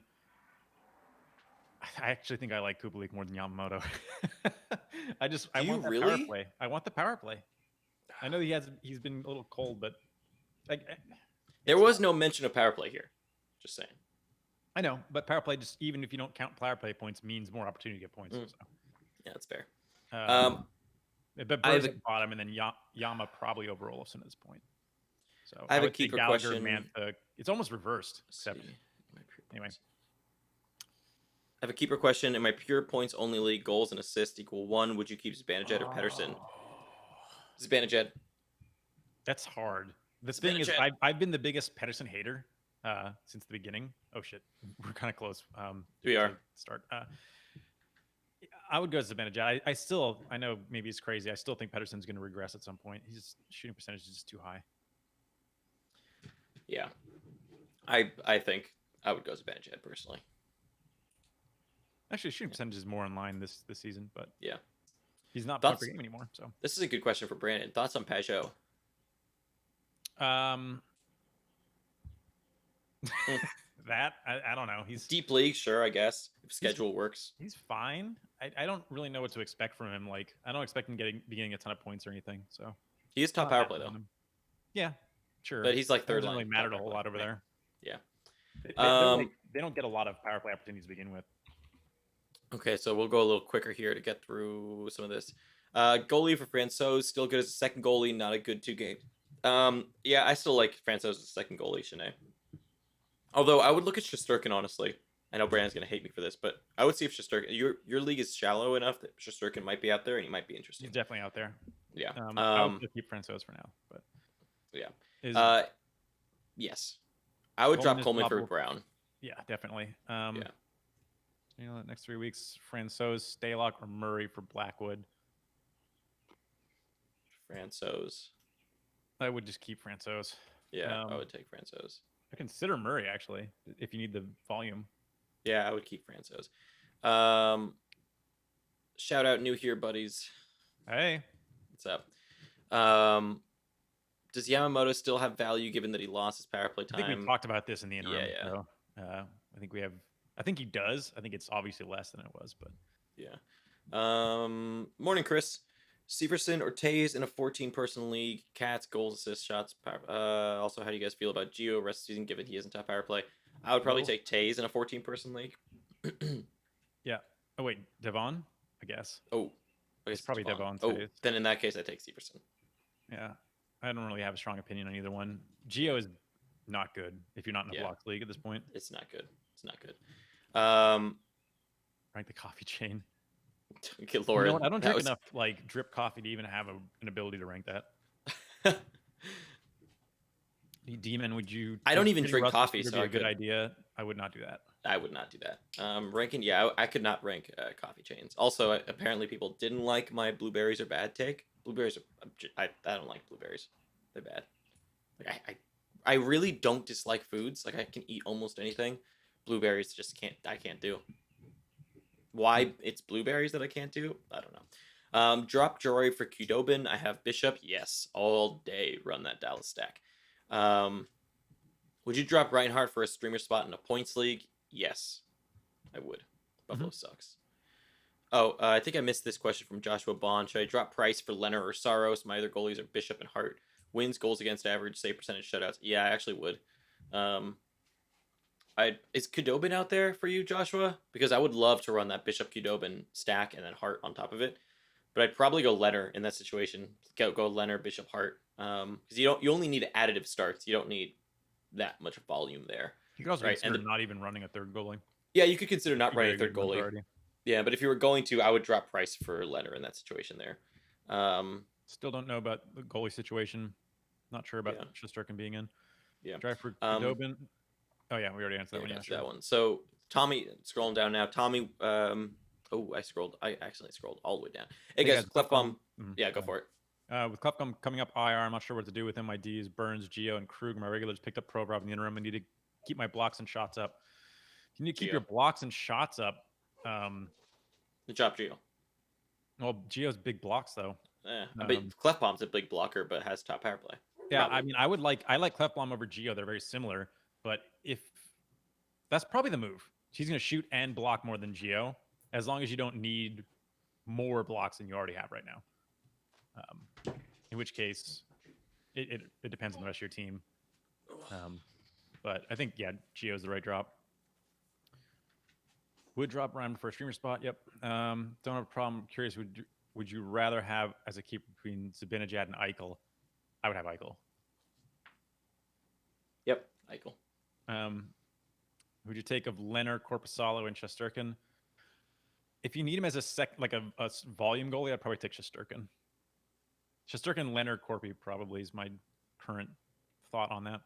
I actually think I like Kubalik more than Yamamoto. I want the power play. I want the power play. I know he's been a little cold, but there was no mention of power play here. Just saying. I know, but power play, just even if you don't count power play points, means more opportunity to get points. So. Yeah, that's fair. But Burr's at the bottom, and then Yama probably over Olofsson at this point. So I have a keeper question. Mantha, it's almost reversed. Except anyway, I have a keeper question. In my pure points only league, goals and assists equal 1. Would you keep Zibanejad or Pettersson? Zibanejad. That's hard. The thing is, I've been the biggest Pettersson hater since the beginning. Oh shit, we're kind of close. We are. Start. I would go Zibanejad. I know maybe it's crazy. I still think Pettersson's going to regress at some point. His shooting percentage is just too high. Yeah, I think I would go Zibanejad personally. Actually, shooting percentage is more in line this season, but yeah, he's not playing per game anymore. So this is a good question for Brandon. Thoughts on Pageau? That I don't know. He's deep league, sure, I guess if schedule works. He's fine. I don't really know what to expect from him. Like I don't expect him getting a ton of points or anything. So he is top power play though. Yeah, sure. But he's like third line. Doesn't really mattered a whole lot over there. Yeah. They don't get a lot of power play opportunities to begin with. Okay, so we'll go a little quicker here to get through some of this. Goalie for Francouz, still good as a second goalie, not a good 2 game. Yeah, I still like Francouz as a second goalie, Shanae. Although I would look at Shesterkin, honestly. I know Brandon's going to hate me for this, but I would see if Shesterkin... Your league is shallow enough that Shesterkin might be out there, and he might be interesting. He's definitely out there. Yeah. I would keep Francouz for now, but... Yeah. Yes. I would drop Coleman for Brown. Yeah, definitely. You know, the next 3 weeks, Francouz, Stalock, or Murray for Blackwood. Francouz. I would just keep Francouz. Yeah, I would take Francouz. I consider Murray, actually, if you need the volume. Yeah, I would keep Francouz. Shout out new here, buddies. Hey. What's up? Does Yamamoto still have value given that he lost his power play time? I think we talked about this in the interim. Yeah. So, I think he does. I think it's obviously less than it was, but yeah. Morning, Chris. Severson or Tays in a 14-person league. Cats, goals, assists, shots. Also, how do you guys feel about Gio rest of the season given he isn't top power play? I would probably take Tays in a 14-person league. Yeah. Oh wait, Devon, I guess. Oh, it's probably Devon. Oh, then in that case, I take Severson. Yeah, I don't really have a strong opinion on either one. Gio is not good if you're not in a blocks league at this point. It's not good. It's not good. Rank the coffee chain. Good Lord. You know what? I don't drink enough like drip coffee to even have an ability to rank that. Demon, would you? I don't even drink coffee, so a good idea. I would not do that. I would not do that. Ranking, yeah, I could not rank coffee chains. Also, apparently people didn't like my blueberries are bad take. Blueberries are, I don't like blueberries. They're bad. Like I really don't dislike foods. Like I can eat almost anything. Blueberries just I can't do. Why it's blueberries that I can't do? I don't know. Drop Jory for Kudobin. I have Bishop. Yes, all day. Run that Dallas stack. Would you drop Reinhardt for a streamer spot in a points league? Yes, I would. Buffalo sucks. Oh, I think I missed this question from Joshua Bond. Should I drop Price for Leonard or Saros? My other goalies are Bishop and Hart. Wins, goals against average, save percentage, shutouts. Yeah, I actually would. Is Kudobin out there for you, Joshua? Because I would love to run that Bishop Kudobin stack and then Hart on top of it. But I'd probably go Leonard in that situation. Go Leonard, Bishop, Hart. Because you only need additive starts. You don't need that much volume there. You can also consider not even running a third goalie. Yeah, you could consider not running a Very third good ones goalie. already. Yeah, but if you were going to, I would drop Price for Leonard in that situation there. Still don't know about the goalie situation. Not sure about Shesterkin being in. Yeah. Drive for Khudobin. Oh yeah, we already answered that one. Yeah, sure. That one. So Tommy, scrolling down now. Tommy. I scrolled. I accidentally scrolled all the way down. Hey guys, Klefbom. Yeah, go for it. With Klefbom coming up IR, I'm not sure what to do with him. My Ds, Burns, Gio, and Krug. My regulars picked up Provorov in the interim. I need to keep my blocks and shots up. You need to keep your blocks and shots up. Good job, Gio. Well, Gio's big blocks though. Yeah, I bet Klefbom's a big blocker, but has top power play. Yeah, probably. I mean, I like Klefbom over Gio. They're very similar, but if that's probably the move, he's going to shoot and block more than Gio, as long as you don't need more blocks than you already have right now. In which case, it depends on the rest of your team. But I think Gio's the right drop. Would drop Ryan for a streamer spot. Yep. Don't have a problem. Curious, would you rather have as a keeper between Zibanejad and Eichel? I would have Eichel. Yep, Eichel. Would you take of Leonard, Korpisalo, and Shesterkin? If you need him as a volume goalie, I'd probably take Shesterkin. Shesterkin, Leonard, Corpy probably is my current thought on that.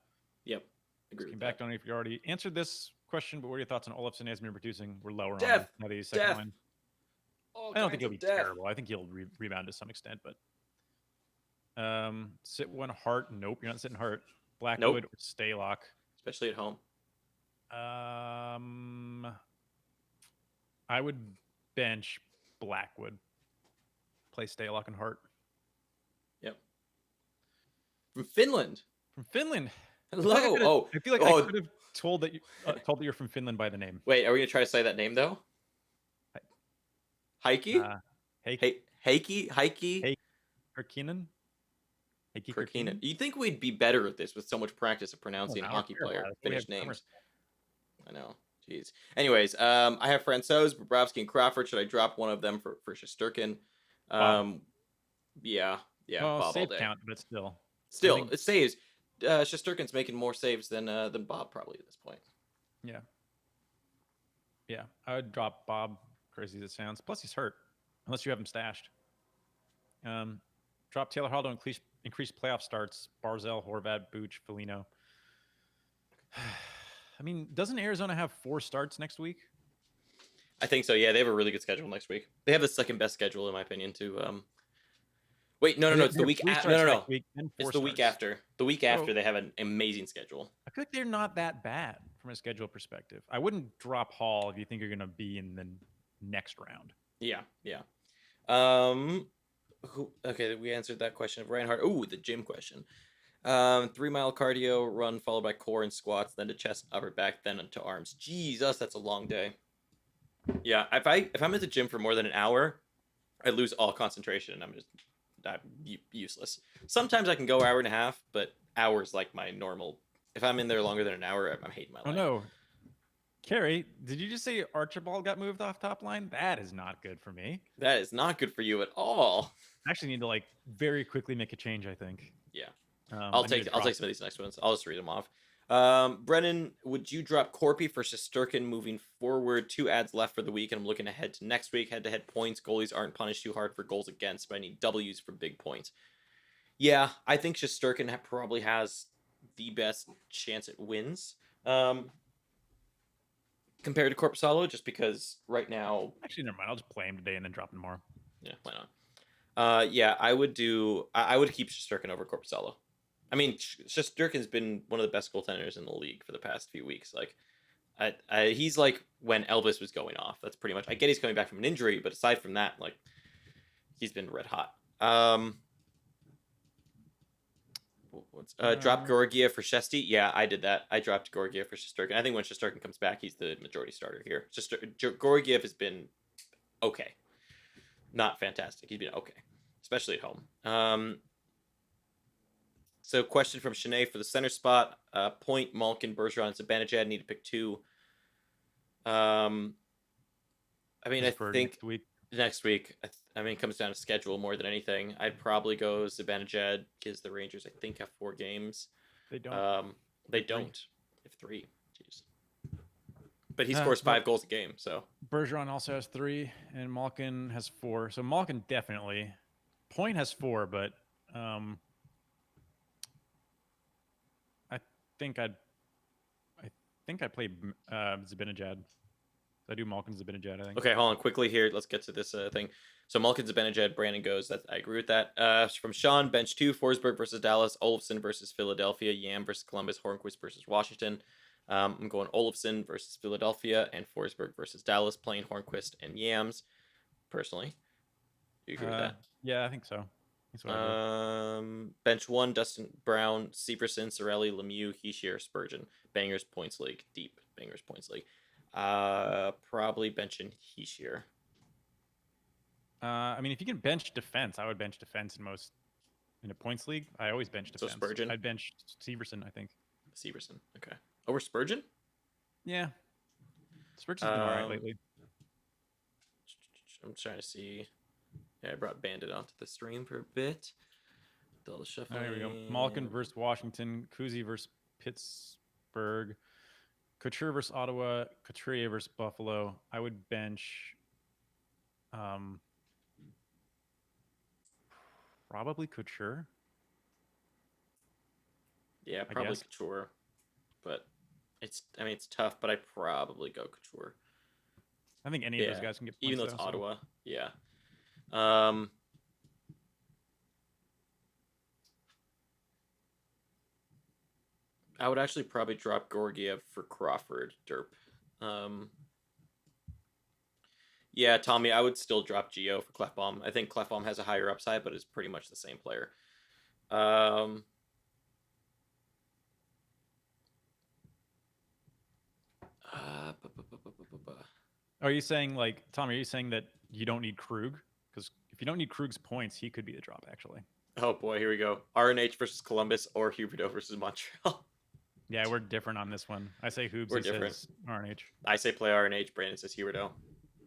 Yep, agree with that. Don't know if you already answered this question, but what are your thoughts on Olofsson as been producing? We're lower on the second line. I don't think he'll be terrible. I think he'll rebound to some extent, but sit one Hart. Nope, you're not sitting Hart. Blackwood or Stalock, especially at home. I would bench Blackwood. Play Stalock and Hart. Yep. From Finland. Hello. I feel like I could have told that you're from Finland by the name. Wait, are we gonna try to say that name though? Heikki? Heikki? Kirkinen? Kirkinen. You think we'd be better at this with so much practice of pronouncing hockey player Finnish names? I know. Jeez. Anyways, I have Francouz, Bobrovsky, and Crawford. Should I drop one of them for Shesterkin? Yeah. Well, Bob save all day. Count, but still, it saves. Shesterkin's making more saves than Bob probably at this point. Yeah, I would drop Bob. Crazy as it sounds. Plus, he's hurt, unless you have him stashed. Drop Taylor Hall to increase playoff starts. Barzal, Horvat, Booch, Foligno. I mean, doesn't Arizona have 4 starts next week? I think so. Yeah, they have a really good schedule next week. They have the second best schedule in my opinion too. Wait, no. It's the week after. No. It's the week after. The week after they have an amazing schedule. I feel like they're not that bad from a schedule perspective. I wouldn't drop Hall if you think you're going to be in the next round. Yeah. Okay, we answered that question of Reinhardt. Ooh, the gym question. 3-mile cardio run followed by core and squats, then to chest, upper back, then to arms. Jesus, that's a long day. Yeah, if I'm at the gym for more than an hour, I lose all concentration and I'm useless. Sometimes I can go hour and a half, but hours like my normal. If I'm in there longer than an hour, I'm hating my life. Oh no, Carrie, did you just say Archibald got moved off top line? That is not good for me. That is not good for you at all. I actually need to very quickly make a change, I think. Yeah. I'll take some of these next ones. I'll just read them off. Brennan, would you drop Corpy for Shesterkin moving forward? 2 ads left for the week, and I'm looking ahead to next week. Head-to-head points. Goalies aren't punished too hard for goals against, but I need W's for big points. Yeah, I think Shesterkin probably has the best chance at wins. Compared to Korpisalo, just because right now... Actually, never mind. I'll just play him today and then drop him tomorrow. Yeah, why not? I would keep Shesterkin over Korpisalo. I mean, Shesterkin's been one of the best goaltenders in the league for the past few weeks. He's like when Elvis was going off. That's pretty much. I get he's coming back from an injury, but aside from that, he's been red hot. Drop Georgiev for Shesty. Yeah, I did that. I dropped Georgiev for Shesterkin. I think when Shesterkin comes back, he's the majority starter here. Georgiev has been okay, not fantastic. He's been okay, especially at home. So question from Shanae for the center spot. Point, Malkin, Bergeron, and Zibanejad need to pick 2. I think next week. It comes down to schedule more than anything. I'd probably go Zibanejad because the Rangers, I think, have 4 games. They don't. They don't. They have 3. Jeez. but he scores 5 goals a game. So Bergeron also has 3, and Malkin has 4. So Malkin definitely. Point has 4, but I think I'd play Zibanejad. I do Malkin Zibanejad, I think. Okay, hold on quickly here. Let's get to this thing. So Malkin Zibanejad, Brandon goes. I agree with that. From Sean, bench 2, Forsberg versus Dallas, Olofsson versus Philadelphia, Yam versus Columbus, Hornquist versus Washington. I'm going Olofsson versus Philadelphia and Forsberg versus Dallas, playing Hornquist and Yams. Personally, do you agree with that? Yeah, I think so. Bench 1, Dustin Brown, Severson, Cirelli, Lemieux, Hischier, Spurgeon. Bangers Points League, deep Bangers Points League. Probably benching Hischier. I mean, if you can bench defense, I would bench defense in a points league. I always bench defense. So Spurgeon? I'd bench Severson, I think. Severson, okay. Over Spurgeon? Yeah. Spurgeon's been all right lately. I'm trying to see. Yeah, I brought Bandit onto the stream for a bit. Delta shuffling. There we go. Malkin versus Washington. Kuzi versus Pittsburgh. Couture versus Ottawa. Couturier versus Buffalo. I would bench probably Couture. Yeah, probably Couture. But it's tough, but I'd probably go Couture. I think any of those guys can get points. Even though it's Ottawa. Yeah. I would actually probably drop Georgiev for Crawford, derp. Yeah, Tommy, I would still drop Gio for Klefbom. I think Klefbom has a higher upside, but is pretty much the same player. Are you saying, like, Tommy, are you saying that you don't need Krug? Because if you don't need Krug's points, he could be the drop, actually. Oh, boy, here we go. RNH versus Columbus or Huberdeau versus Montreal. Yeah, we're different on this one. I say Hoobs, he says RNH. I say play RNH, Brandon says Huberdeau.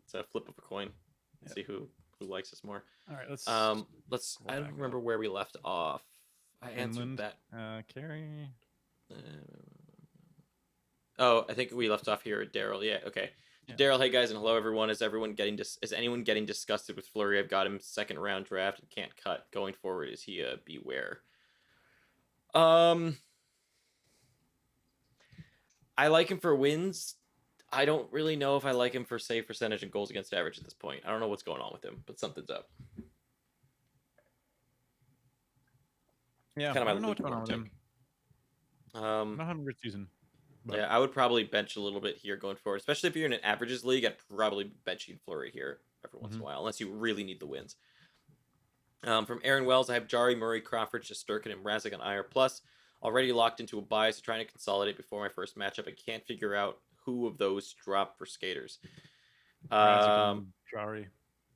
It's a flip of a coin. Let's see who likes us more. All right, let's I don't remember where we left off. I answered that. Carey. I think we left off here at Daryl. Yeah, okay. Yeah. Daryl, hey guys, and hello everyone. Is anyone getting disgusted with Fleury? I've got him second round draft and can't cut. Going forward, is he a beware? I like him for wins. I don't really know if I like him for save percentage and goals against average at this point. I don't know what's going on with him, but something's up. Yeah, I don't know what's going on with him. Not having a good season. But... Yeah, I would probably bench a little bit here going forward, especially if you're in an averages league. I'd probably benching Fleury here every once in a while, unless you really need the wins. From Aaron Wells, I have Jari, Murray, Crawford, Shesterkin, and Mrazek on IR+. Already locked into a bias, trying to consolidate before my first matchup. I can't figure out who of those drop for skaters. Jari.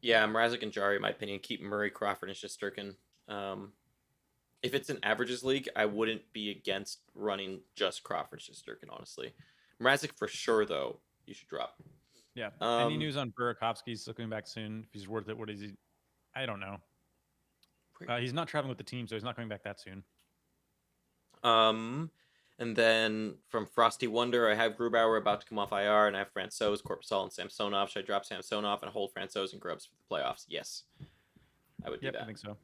Yeah, Mrazek and Jari, in my opinion. Keep Murray, Crawford, and Shesterkin. If it's an averages league, I wouldn't be against running just Crawford, Shesterkin, honestly. Mrazek for sure, though, you should drop. Yeah. Any news on Burakovsky's looking back soon? If he's worth it, what is he? I don't know. He's not traveling with the team, so he's not coming back that soon. And then from Frosty Wonder, I have Grubauer about to come off IR, and I have Francouz, Korpisalo, and Samsonov. Should I drop Samsonov and hold Francouz and Grubs for the playoffs? Yes. I would do that. I think so.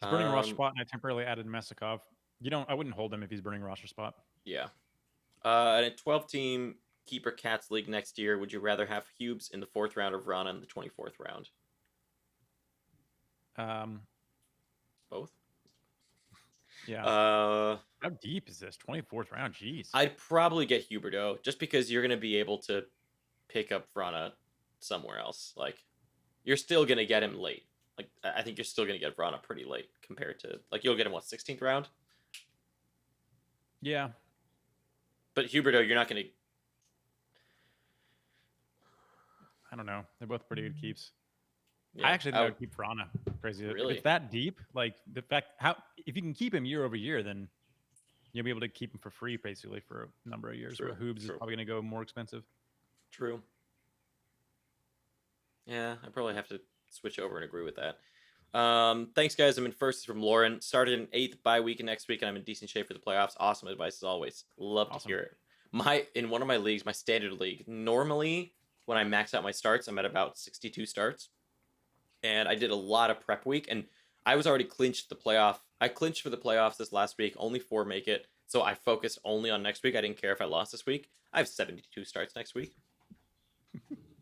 He's burning roster spot, and I temporarily added Mesikov. I wouldn't hold him if he's burning roster spot. Yeah. In a 12-team Keeper Cats League next year, would you rather have Hubes in the 4th round or Vrana in the 24th round? Both? Yeah. How deep is this? 24th round? Jeez. I'd probably get Huberdeau, just because you're going to be able to pick up Vrana somewhere else. Like, you're still going to get him late. Like, I think you're still going to get Vrana pretty late compared to... Like, you'll get him, 16th round? Yeah. But Huberdeau, you're not going to... I don't know. They're both pretty good keeps. Yeah, I actually think I would keep Vrana. Crazy. Really? If it's that deep, like, the fact... If you can keep him year over year, then you'll be able to keep him for free, basically, for a number of years. Where Hoobs is probably going to go more expensive. True. Yeah, I probably have to switch over and agree with that. Thanks, guys. I'm in first from Lauren. Started in 8th bye week and next week, and I'm in decent shape for the playoffs. Awesome advice as always. Love to hear it. In one of my leagues, my standard league, normally when I max out my starts, I'm at about 62 starts. And I did a lot of prep week, and I was already clinched the playoff. I clinched for the playoffs this last week. Only 4 make it, so I focused only on next week. I didn't care if I lost this week. I have 72 starts next week.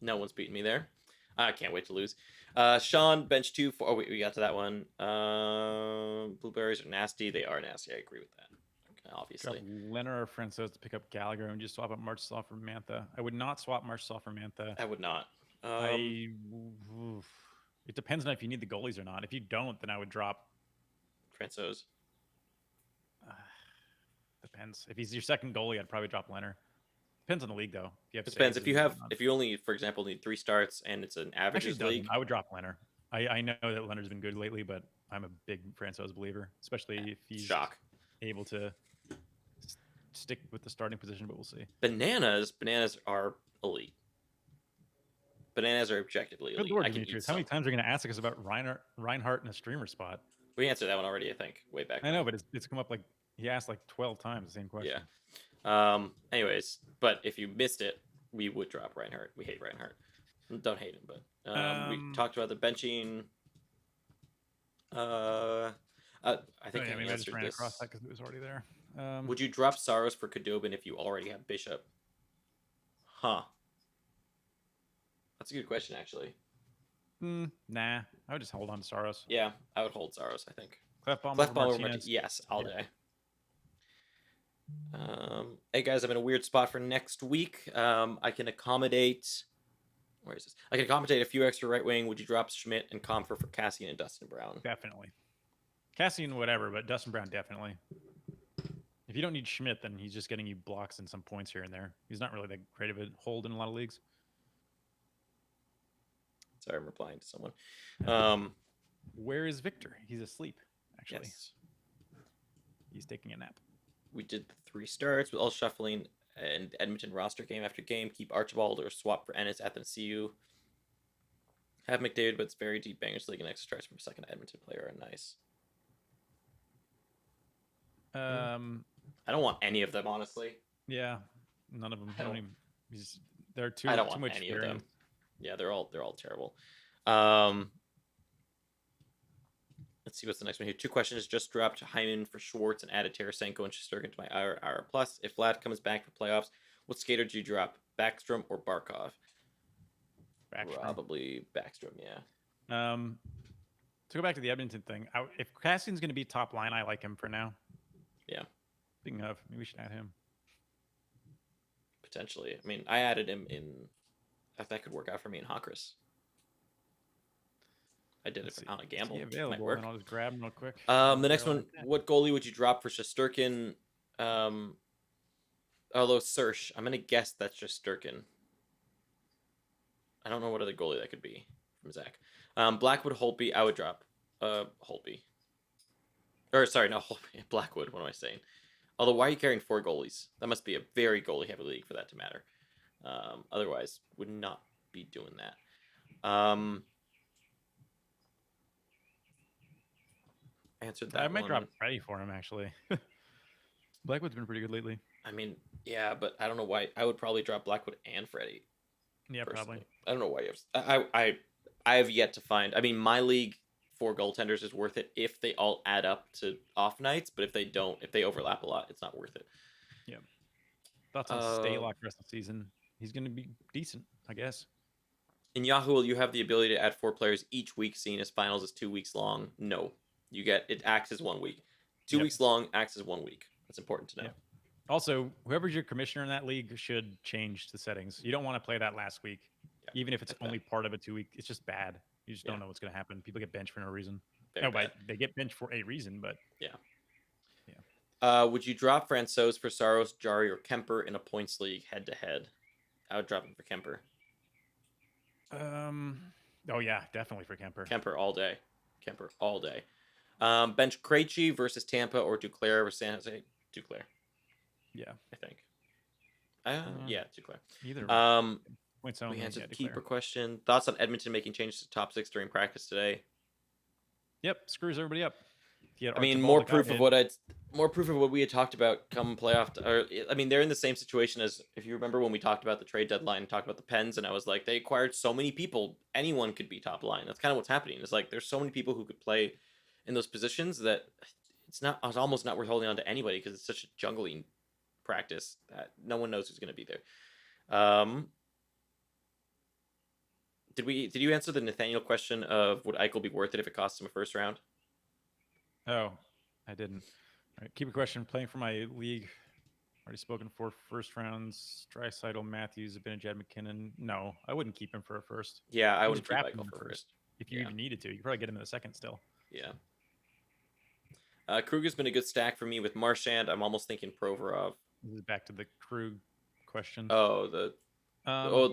No one's beating me there. I can't wait to lose. Sean, bench 2. Oh, wait, we got to that one. Blueberries are nasty. They are nasty. I agree with that. Okay, obviously. Drop Leonard or Francouz to pick up Gallagher and just swap out Marchessault for Mantha. I would not swap Marchessault for Mantha. I would not. It depends on if you need the goalies or not. If you don't, then I would drop Francouz. Depends. If he's your second goalie, I'd probably drop Leonard. Depends on the league, though. It depends. If you only, for example, need 3 starts and it's an average league, I would drop Leonard. I know that Leonard's been good lately, but I'm a big Francouz believer, especially if he's able to stick with the starting position. But we'll see. Bananas are elite. Bananas are objectively elite. Good Lord, Demetrius, how many times are you going to ask us about Reinhardt in a streamer spot? We answered that one already, I think, way back. I know, but it's come up like he asked like 12 times the same question. Yeah. Anyways, but if you missed it, we would drop Reinhardt. We hate Reinhardt. Don't hate him, but we talked about the benching. I think I just ran across that because it was already there. Would you drop Saros for Khudobin if you already have Bishop? Huh. That's a good question, actually. Nah, I would just hold on to Saros. Yeah, I would hold Saros, I think. Clefbaum over Martinez. Yes, all day. Hey guys, I'm in a weird spot for next week. I can accommodate. Where is this? I can accommodate a few extra right wing. Would you drop Schmidt and Comfer for Cassian and Dustin Brown? Definitely. Cassian, whatever, but Dustin Brown definitely. If you don't need Schmidt, then he's just getting you blocks and some points here and there. He's not really that great of a hold in a lot of leagues. Sorry, I'm replying to someone. Where is Victor? He's asleep, actually. Yes. He's taking a nap. We did the 3 starts with all shuffling and Edmonton roster game after game. Keep Archibald or swap for Ennis at the CU. Have McDavid, but it's very deep bangers league and extra starts from a second Edmonton player are nice. I don't want any of them, honestly. Yeah, none of them. They're too. I don't too want much any variance. of them. Yeah, they're all terrible. Let's see what's the next one here. 2 questions. Just dropped Hyman for Schwartz and added Tarasenko and Shesterkin to my IR plus. If Vlad comes back for playoffs, what skater do you drop? Backstrom or Barkov? Backstrom. Probably Backstrom, yeah. To go back to the Edmonton thing, if Cassian's going to be top line, I like him for now. Yeah. Speaking of, maybe we should add him. Potentially. I mean, I added him in. If that could work out for me in Hawkers. I did it on a gamble. Available, and I'll just grab him real quick. The next one, what goalie would you drop for Shesterkin? Although Serge, I'm gonna guess that's Shesterkin. I don't know what other goalie that could be from Zach. Blackwood, Holtby, I would drop Holtby. Or sorry, no Holtby, Blackwood. What am I saying? Although, why are you carrying 4 goalies? That must be a very goalie heavy league for that to matter. Otherwise, would not be doing that. Answered that. I might drop Freddie for him, actually. Blackwood's been pretty good lately. I mean, yeah, but I don't know why. I would probably drop Blackwood and Freddie. Yeah, personally. probably. I don't know why you have. I have yet to find. I mean, my league 4 goaltenders is worth it if they all add up to off nights. But if they don't, if they overlap a lot, it's not worth it. Yeah. Thoughts on Stalock rest of the season? He's going to be decent, I guess. In Yahoo, you have the ability to add 4 players each week, seeing as finals is 2 weeks long. No, you get it acts as 1 week. 2 weeks long acts as 1 week. That's important to know. Yep. Also, whoever's your commissioner in that league should change the settings. You don't want to play that last week, even if it's only part of a 2 week. It's just bad. You just don't know what's going to happen. People get benched for no reason. They get benched for a reason, but would you drop Francouz for Saros, Jari, or Kemper in a points league head to head? I would drop him for Kemper. Oh yeah, definitely for Kemper. Kemper all day. Bench Krejci versus Tampa or Duclair versus San Jose. Duclair. Yeah, I think. Yeah, Duclair. Either. Points only. We answered the keeper question. Thoughts on Edmonton making changes to top 6 during practice today? Yep, screws everybody up. I mean, more proof more proof of what we had talked about come playoff. I mean, they're in the same situation as if you remember when we talked about the trade deadline and talked about the Pens, and I was like, they acquired so many people, anyone could be top line. That's kind of what's happening. It's like there's so many people who could play in those positions that it's almost not worth holding on to anybody because it's such a jungling practice that no one knows who's going to be there. Did you answer the Nathaniel question of would Eichel be worth it if it costs him a first round? Oh, I didn't. All right, keep a question. Playing for my league. Already spoken for first rounds. Draisaitl, Matthews, Zibanejad, McKinnon. No, I wouldn't keep him for a first. Yeah, I You wouldn't just keep draft him Eichel for first. If you even needed to, you could probably get him in the second still. Yeah. Kruger's been a good stack for me with Marchand. I'm almost thinking Provorov. This is back to the Krug question. Oh,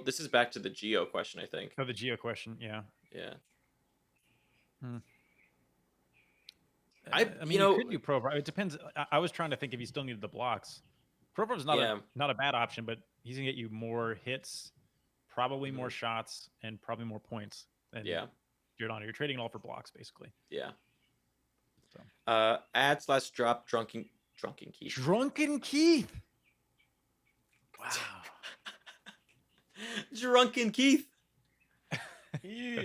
this is back to the Geo question, I think. Oh, the Geo question, yeah. Yeah. I mean, you could do Provorov. It depends. I was trying to think if you still needed the blocks. Provorov's not a bad option, but he's gonna get you more hits, probably more shots, and probably more points. Than Giordano. You're trading it all for blocks, basically. Yeah. So. Add/drop Drunken Keith. Drunken Keith. Wow. Drunken Keith.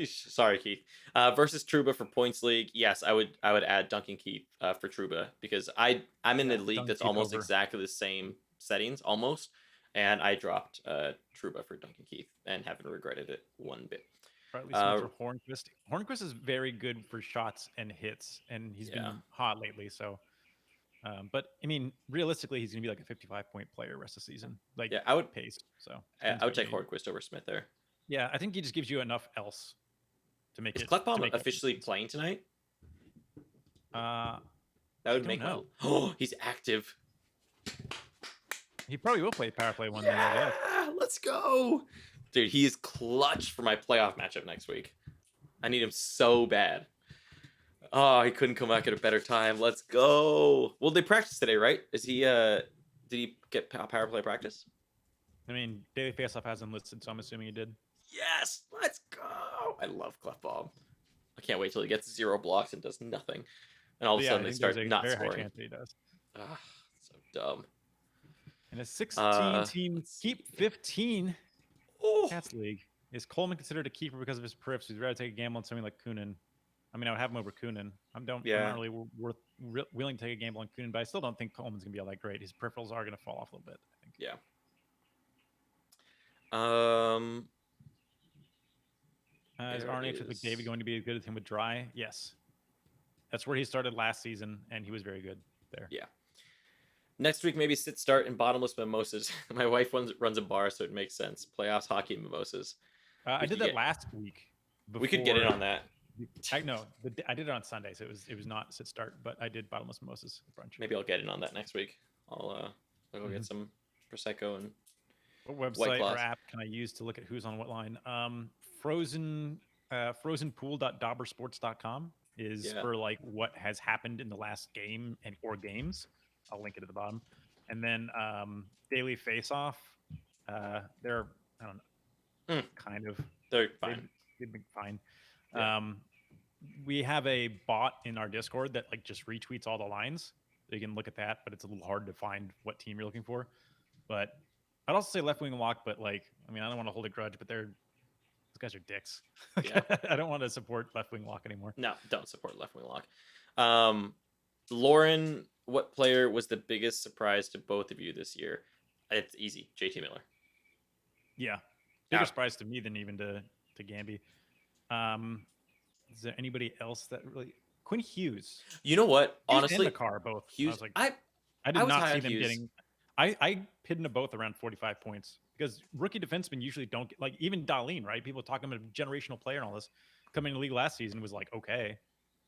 Sorry, Keith. Versus Trouba for points league. Yes, I would add Duncan Keith for Trouba because I'm in a league that's almost exactly the same settings, almost, and I dropped Trouba for Duncan Keith and haven't regretted it one bit. Or at least for Hornqvist. Hornqvist is very good for shots and hits, and he's been hot lately. So, but I mean, realistically, he's gonna be like a 55-point player rest of the season. Like, I would pace. So I would take Hornqvist over Smith there. Yeah, I think he just gives you enough else to make it. Is Klefbom officially playing tonight? That would make sense. Oh, he's active. He probably will play power play one day. Yeah, let's go. Dude, he is clutch for my playoff matchup next week. I need him so bad. Oh, he couldn't come back at a better time. Let's go. Well, they practiced today, right? Is he did he get power play practice? I mean, Daily Faceoff has him listed, so I'm assuming he did. Yes, let's go. I love Klefbom. I can't wait till he gets 0 blocks and does nothing. And all of a sudden they start not very scoring. High chance that he does. So dumb. In a 16-team keep 15 Cats League, is Coleman considered a keeper because of his periffs? He'd rather take a gamble on something like Kunin. I mean, I would have him over Kunin. I'm not really willing to take a gamble on Kunin, but I still don't think Coleman's going to be all that great. His peripherals are going to fall off a little bit, I think. Yeah. Is RNH with McDavid going to be as good as him with Dry? Yes. That's where he started last season, and he was very good there. Yeah. Next week, maybe sit start in bottomless mimosas. My wife runs a bar, so it makes sense. Playoffs, hockey, and mimosas. I did that last week. We could get in on that. I did it on Sunday, so it was not sit start, but I did bottomless mimosas brunch. Maybe I'll get in on that next week. I'll go get some prosecco and. What website or app can I use to look at who's on what line? Frozenpool.dobbersports.com is for like what has happened in the last game or games. I'll link it at the bottom. And then Daily Faceoff. They're I don't know, kind of. They're fine. They've been fine. Yeah. We have a bot in our Discord that like just retweets all the lines. So you can look at that, but it's a little hard to find what team you're looking for. But I'd also say left wing lock, but like, I mean, I don't want to hold a grudge, but those guys are dicks. Yeah. I don't want to support left wing lock anymore. No, don't support left wing lock. Lauren, what player was the biggest surprise to both of you this year? It's easy. JT Miller. Yeah. Bigger surprise to me than even to Gamby. Is there anybody else that really Quinn Hughes? You know what? Honestly, the car both. Hughes. I did not see them getting. I pinned them both around 45 points because rookie defensemen usually don't get, like even Dahlin, right? People talking about a generational player and all this. Coming in the league last season was like okay, it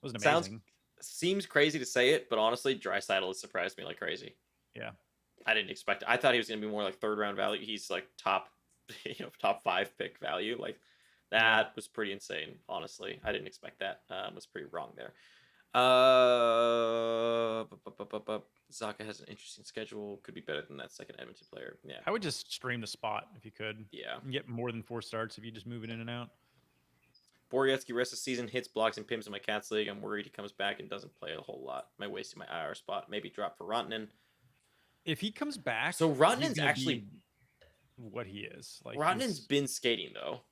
wasn't amazing. Seems crazy to say it, but honestly, Draisaitl has surprised me like crazy. Yeah, I didn't expect it. I thought he was going to be more like 3rd round value. He's like top 5 pick value. Like that was pretty insane. Honestly, I didn't expect that. Was pretty wrong there. Zaka has an interesting schedule. Could be better than that second Edmonton player. Yeah, I would just stream the spot if you could. Yeah, and get more than 4 starts if you just move it in and out. Borietzky rest of the season, hits, blocks, and pims in my Cats League. I'm worried he comes back and doesn't play a whole lot. Am I wasting my IR spot? Maybe drop for Rantanen. If he comes back, So he's Rantanen's gonna actually be what he is. Like Rantanen's been skating though.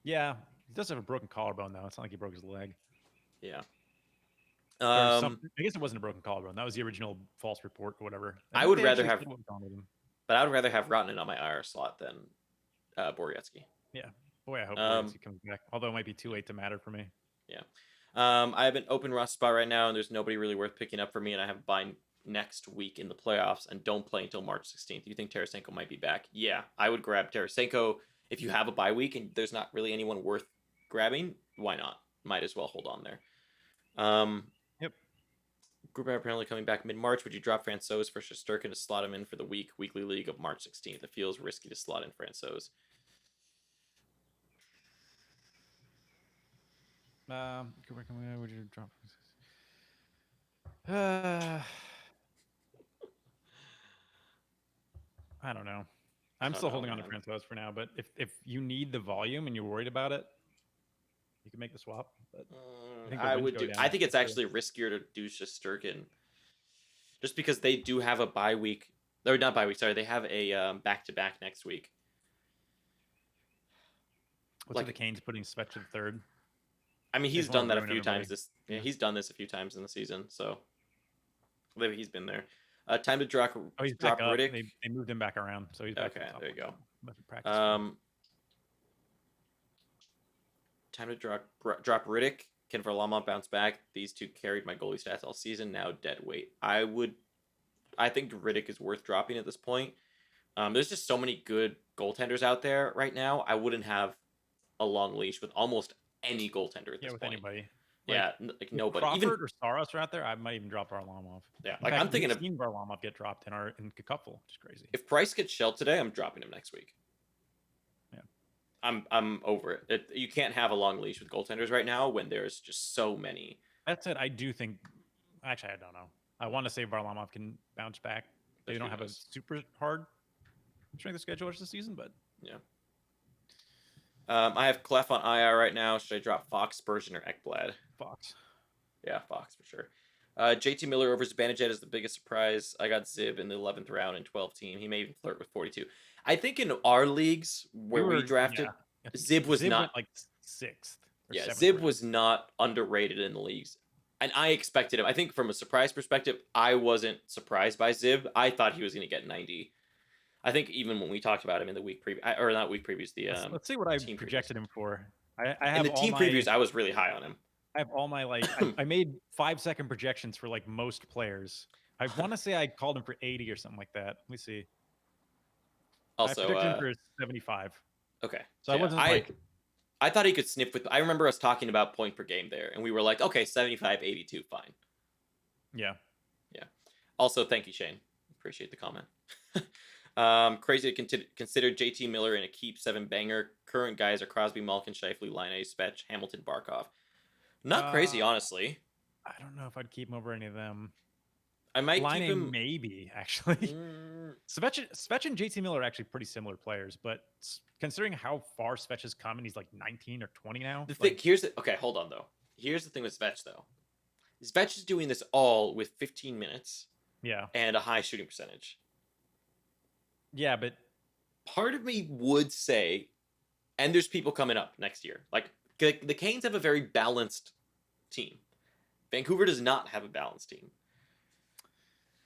Yeah, he does have a broken collarbone though. It's not like he broke his leg. Yeah. I guess it wasn't a broken collarbone. That was the original false report or whatever. I would rather have, but I would rather have Rantanen on my IR slot than Borietzky. Yeah. Boy, I hope Borietzky comes back. Although it might be too late to matter for me. Yeah. I have an open roster spot right now, and there's nobody really worth picking up for me, and I have a bye next week in the playoffs and don't play until March 16th. You think Tarasenko might be back? Yeah, I would grab Tarasenko. If you have a bye week and there's not really anyone worth grabbing, why not? Might as well hold on there. Yep. Group apparently coming back mid-March. Would you drop Francouz for Shesterkin to slot him in for the weekly league of March 16th? It feels risky to slot in Francouz. Would you drop? I don't know. I'm still holding on to Francouz for now, but if you need the volume and you're worried about it, you can make the swap. But I think it's actually riskier to do Shesterkin, just because they do have a bye week. Or not bye week. Sorry, they have a back-to-back next week. What's the Canes putting Svech to the third? I mean, he's done that a few times. He's done this a few times in the season, so maybe he's been there. Time to drop. He's drop back Riddick. They moved him back around, so he's back. Okay, there you go. Time to drop Riddick. Can Varlamov bounce back? These two carried my goalie stats all season. Now dead weight. I think Riddick is worth dropping at this point. There's just so many good goaltenders out there right now. I wouldn't have a long leash with almost any goaltender at this point. Anybody. Like nobody. Crawford even or Saros are out there. I might even drop Varlamov. Yeah, like I'm thinking of seeing Varlamov get dropped in Cupful, which is crazy. If Price gets shelled today, I'm dropping him next week. Yeah, I'm over it. You can't have a long leash with goaltenders right now when there's just so many. That said, I do think. Actually, I don't know. I want to say Varlamov can bounce back. They don't have a super hard strength of schedule this season, but yeah. I have Clef on IR right now. Should I drop Fox, Spurgeon, or Ekblad? Fox. Yeah, Fox for sure. JT Miller over Zibanejad is the biggest surprise. I got Zib in the 11th round in 12 team. He may even flirt with 42. I think in our leagues where we drafted, Zib was not like 6th. Yeah, Zib round. Was not underrated in the leagues. And I expected him. I think from a surprise perspective, I wasn't surprised by Zib. I thought he was going to get 90. I think even when we talked about him in the week previous, or not week previous, let's see what I projected him for. I have in the team previews. I was really high on him. I have all my I made 5-second projections for like most players. I want to say I called him for 80 or something like that. Let me see. Also, I predicted him for 75. Okay, so yeah, I wasn't I thought he could sniff with. I remember us talking about point per game there, and we were like, okay, 75, 82, fine. Yeah. Also, thank you, Shane. Appreciate the comment. Crazy to consider JT Miller in a keep 7 banger. Current guys are Crosby, Malkin, Scheifele, Line, Spetch, Hamilton, Barkov. Not crazy, honestly. I don't know if I'd keep him over any of them. I might keep him. Maybe actually. Spetch and JT Miller are actually pretty similar players, but considering how far Spetch has come, and he's like 19 or 20 now. Okay, hold on though. Here's the thing with Spetch though. Spetch is doing this all with 15 minutes. Yeah. And a high shooting percentage. Yeah, but part of me would say, and there's people coming up next year. Like the Canes have a very balanced team. Vancouver does not have a balanced team.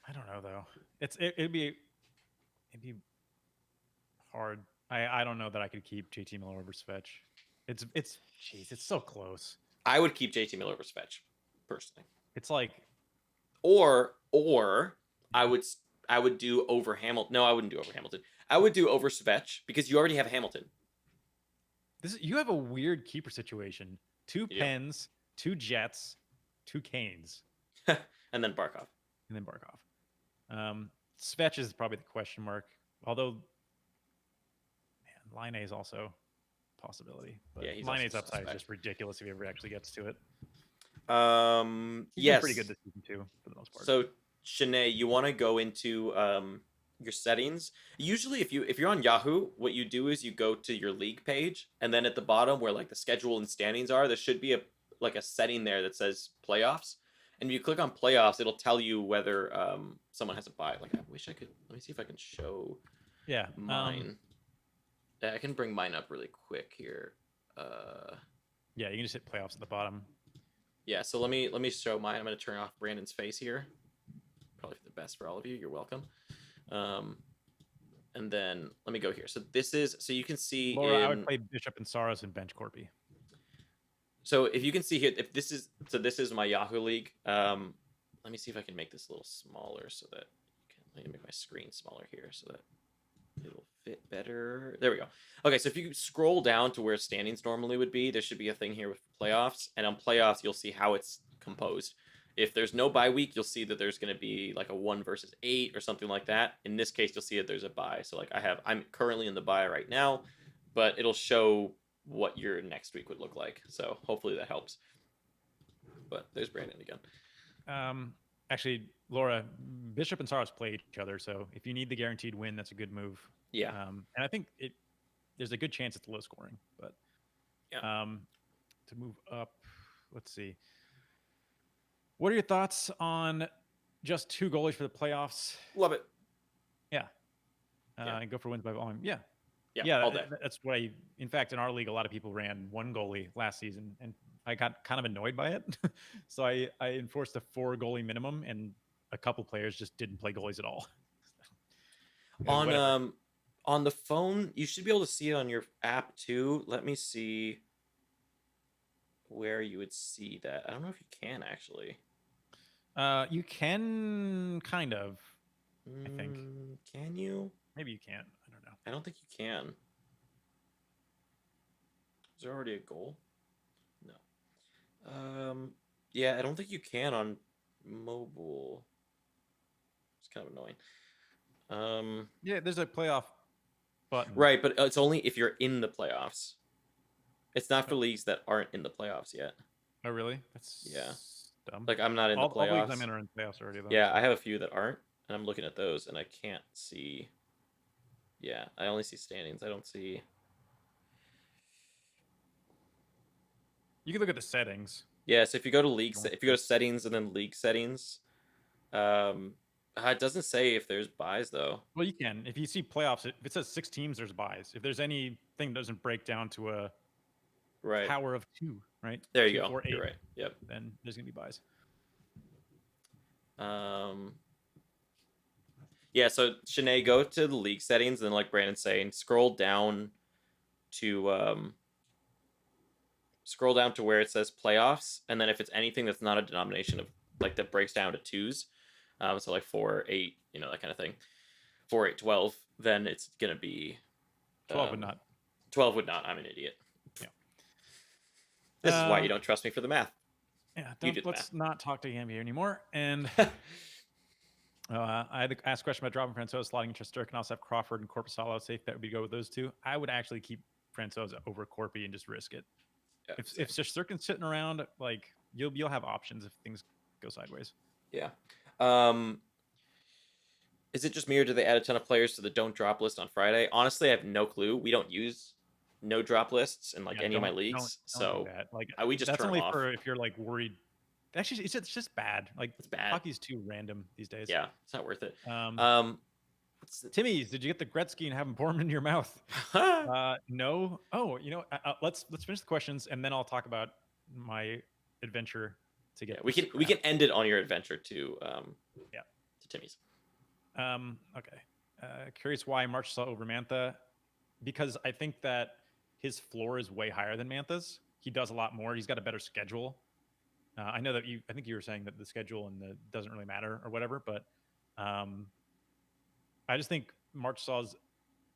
I don't know though. It'd be hard. I don't know that I could keep JT Miller over Svech. It's so close. I would keep JT Miller over Svech, personally. It's like, or I would do over Hamilton. No, I wouldn't do over Hamilton. I would do over Svech because you already have Hamilton. You have a weird keeper situation. 2 Pens, 2 Jets, 2 Canes, and then Barkov. Svech is probably the question mark. Although, man, Line A is also a possibility. But yeah, Line A's upside is just ridiculous if he ever actually gets to it. He's pretty good this season too, for the most part. So, Shanae, you want to go into your settings. Usually if you're on Yahoo, what you do is you go to your league page, and then at the bottom where like the schedule and standings are, there should be a setting there that says playoffs. And if you click on playoffs, it'll tell you whether someone has a bye. Like I wish I could, let me see if I can show Yeah. mine. I can bring mine up really quick here. Yeah, you can just hit playoffs at the bottom. Yeah, so let me show mine. I'm gonna turn off Brandon's face here. Probably for the best for all of you. You're welcome. And then let me go here. So this is, so you can see Laura, I would play Bishop and Saros and bench Corpy. So if you can see here, if this is, so this is my Yahoo League. Let me see if I can make this a little smaller so that let me make my screen smaller here so that it'll fit better. There we go. Okay, so if you scroll down to where standings normally would be, there should be a thing here with playoffs, and on playoffs you'll see how it's composed. If there's no bye week, you'll see that there's going to be like a 1 versus 8 or something like that. In this case, you'll see that there's a bye. So like I'm currently in the bye right now, but it'll show what your next week would look like. So hopefully that helps. But there's Brandon again. Actually, Laura, Bishop and Saros play each other, so if you need the guaranteed win, that's a good move. Yeah. And I think there's a good chance it's low scoring, but yeah. To move up, let's see. What are your thoughts on just 2 goalies for the playoffs? Love it. Yeah. And go for wins by volume. Yeah. Yeah, all day. That's what in fact, in our league, a lot of people ran 1 goalie last season, and I got kind of annoyed by it. So I enforced a 4 goalie minimum, and a couple players just didn't play goalies at all. On the phone, you should be able to see it on your app too. Let me see where you would see that. I don't know if you can actually. You can kind of, I think. Can you? Maybe you can't. I don't know. I don't think you can. Is there already a goal? No. Yeah, I don't think you can on mobile. It's kind of annoying. Yeah, there's a playoff button. Right, but it's only if you're in the playoffs. It's not for leagues that aren't in the playoffs yet. Oh, really? That's dumb. Like I'm not in the playoffs. All leagues I'm in are in playoffs already, though. Yeah, I have a few that aren't, and I'm looking at those, and I can't see. Yeah, I only see standings. I don't see. You can look at the settings. Yeah, so if you go to leagues, if you go to settings and then league settings, it doesn't say if there's buys though. Well, you can. If you see playoffs, if it says 6 teams, there's buys. If there's anything that doesn't break down to a power of 2, right? There 2, you go. 4, 8, You're right. Yep. Then there's gonna be buys. Yeah. So Shanae, go to the league settings, and then like Brandon's saying, scroll down to where it says playoffs, and then if it's anything that's not a denomination of like that breaks down to 2s, so like 4, 8, that kind of thing, 4, 8, 12, then it's gonna be 12 would not. 12 would not. I'm an idiot. Yeah. This is why you don't trust me for the math. Yeah. Let's not talk to Gambia anymore. And I had to ask a question about dropping Francouz, slotting into Shesterkin, and also have Crawford and Korpisalo safe. That would be go with those 2. I would actually keep Francouz over Corpy and just risk it. Yeah, if Shesterkin's sitting around, like you'll have options if things go sideways. Yeah. Is it just me, or do they add a ton of players to the don't drop list on Friday? Honestly, I have no clue. We don't use no drop lists in any of my leagues, so we just that's turn only them off. for if you're like worried. Actually, it's just bad. Like it's bad. Hockey's too random these days. Yeah, it's not worth it. Timmy's, did you get the Gretzky and have him pour him into your mouth? No. Oh, let's finish the questions, and then I'll talk about my adventure to get. Yeah, we can end it on your adventure to Timmy's. Okay. Curious why Marchessault over Mantha, because I think that his floor is way higher than Mantha's. He does a lot more. He's got a better schedule. I know that I think you were saying that the schedule and doesn't really matter or whatever, but I just think Marchessault's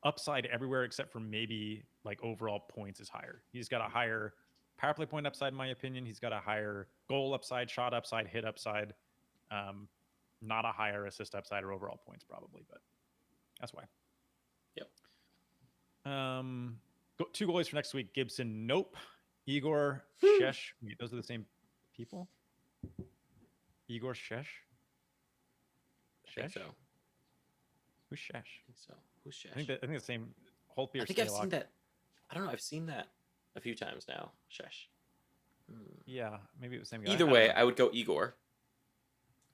upside everywhere except for maybe like overall points is higher. He's got a higher power play point upside, in my opinion. He's got a higher goal upside, shot upside, hit upside. Not a higher assist upside or overall points probably, but that's why. Yep. 2 goalies for next week. Gibson, nope. Igor, Shesh. Wait, those are the same people? Igor, Shesh? I think so. Who's Shesh? I think so. Who's Shesh? I think the same Holtby or I think I've Stalock. seen that. I don't know. I've seen that a few times now. Shesh. Yeah, maybe it was the same guy. Either way, I would go Igor.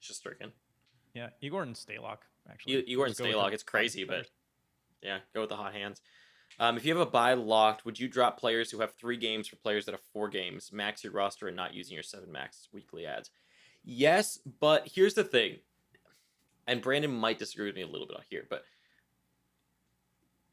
Shesterkin. Yeah, Igor and Stalock, actually. Igor and Stalock, it's crazy, but yeah, go with the hot hands. If you have a buy locked, would you drop players who have 3 games for players that have 4 games, max your roster, and not using your 7 max weekly ads? Yes, but here's the thing, and Brandon might disagree with me a little bit on here, but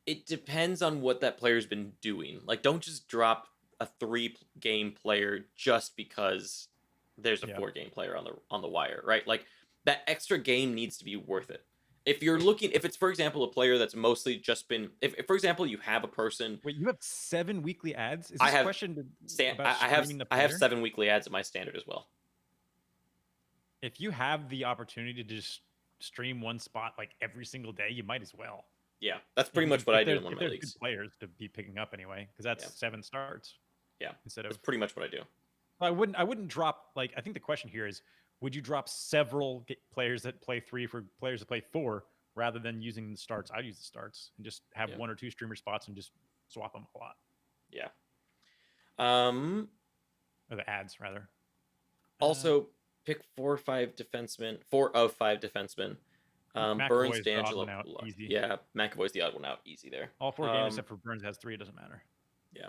it depends on what that player's been doing. Like, don't just drop a 3-game player just because there's a 4-game player on the wire, right? Like, that extra game needs to be worth it. If it's, for example, a player that's mostly just been, if for example, you have a person. Wait, you have 7 weekly ads? Is this I have, question I have 7 weekly ads at my standard as well. If you have the opportunity to just stream one spot like every single day, you might as well. Yeah, that's pretty much what I do in one of my leagues. Good players to be picking up anyway, because that's 7 starts. Yeah, instead of that's pretty much what I do. I wouldn't drop, like, I think the question here is, would you drop several players that play 3 for players that play 4 rather than using the starts? I'd use the starts and just have 1 or 2 streamer spots and just swap them a lot. Yeah. Or the ads rather. Also, pick 4 of 5 defensemen. Burns, D'Angelo. Easy. Yeah, McAvoy's the odd one out. Easy there. All 4 games except for Burns has 3. It doesn't matter. Yeah.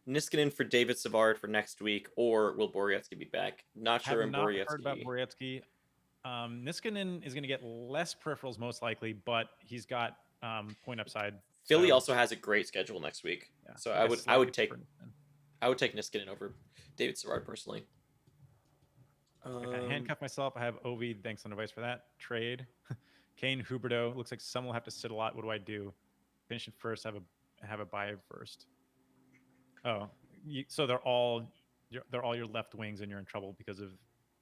Niskanen for David Savard for next week, or will Borowiecki be back? Not sure. Have not heard about Borowiecki. Niskanen is going to get less peripherals most likely, but he's got point upside. Philly also has a great schedule next week, so I would take Niskanen over David Savard personally. I handcuff myself. I have Ovi. Thanks on advice for that trade. Kane, Huberto. Looks like someone will have to sit a lot. What do I do? Finish it first. Have a buy first. Oh, so they're all your left wings, and you're in trouble because of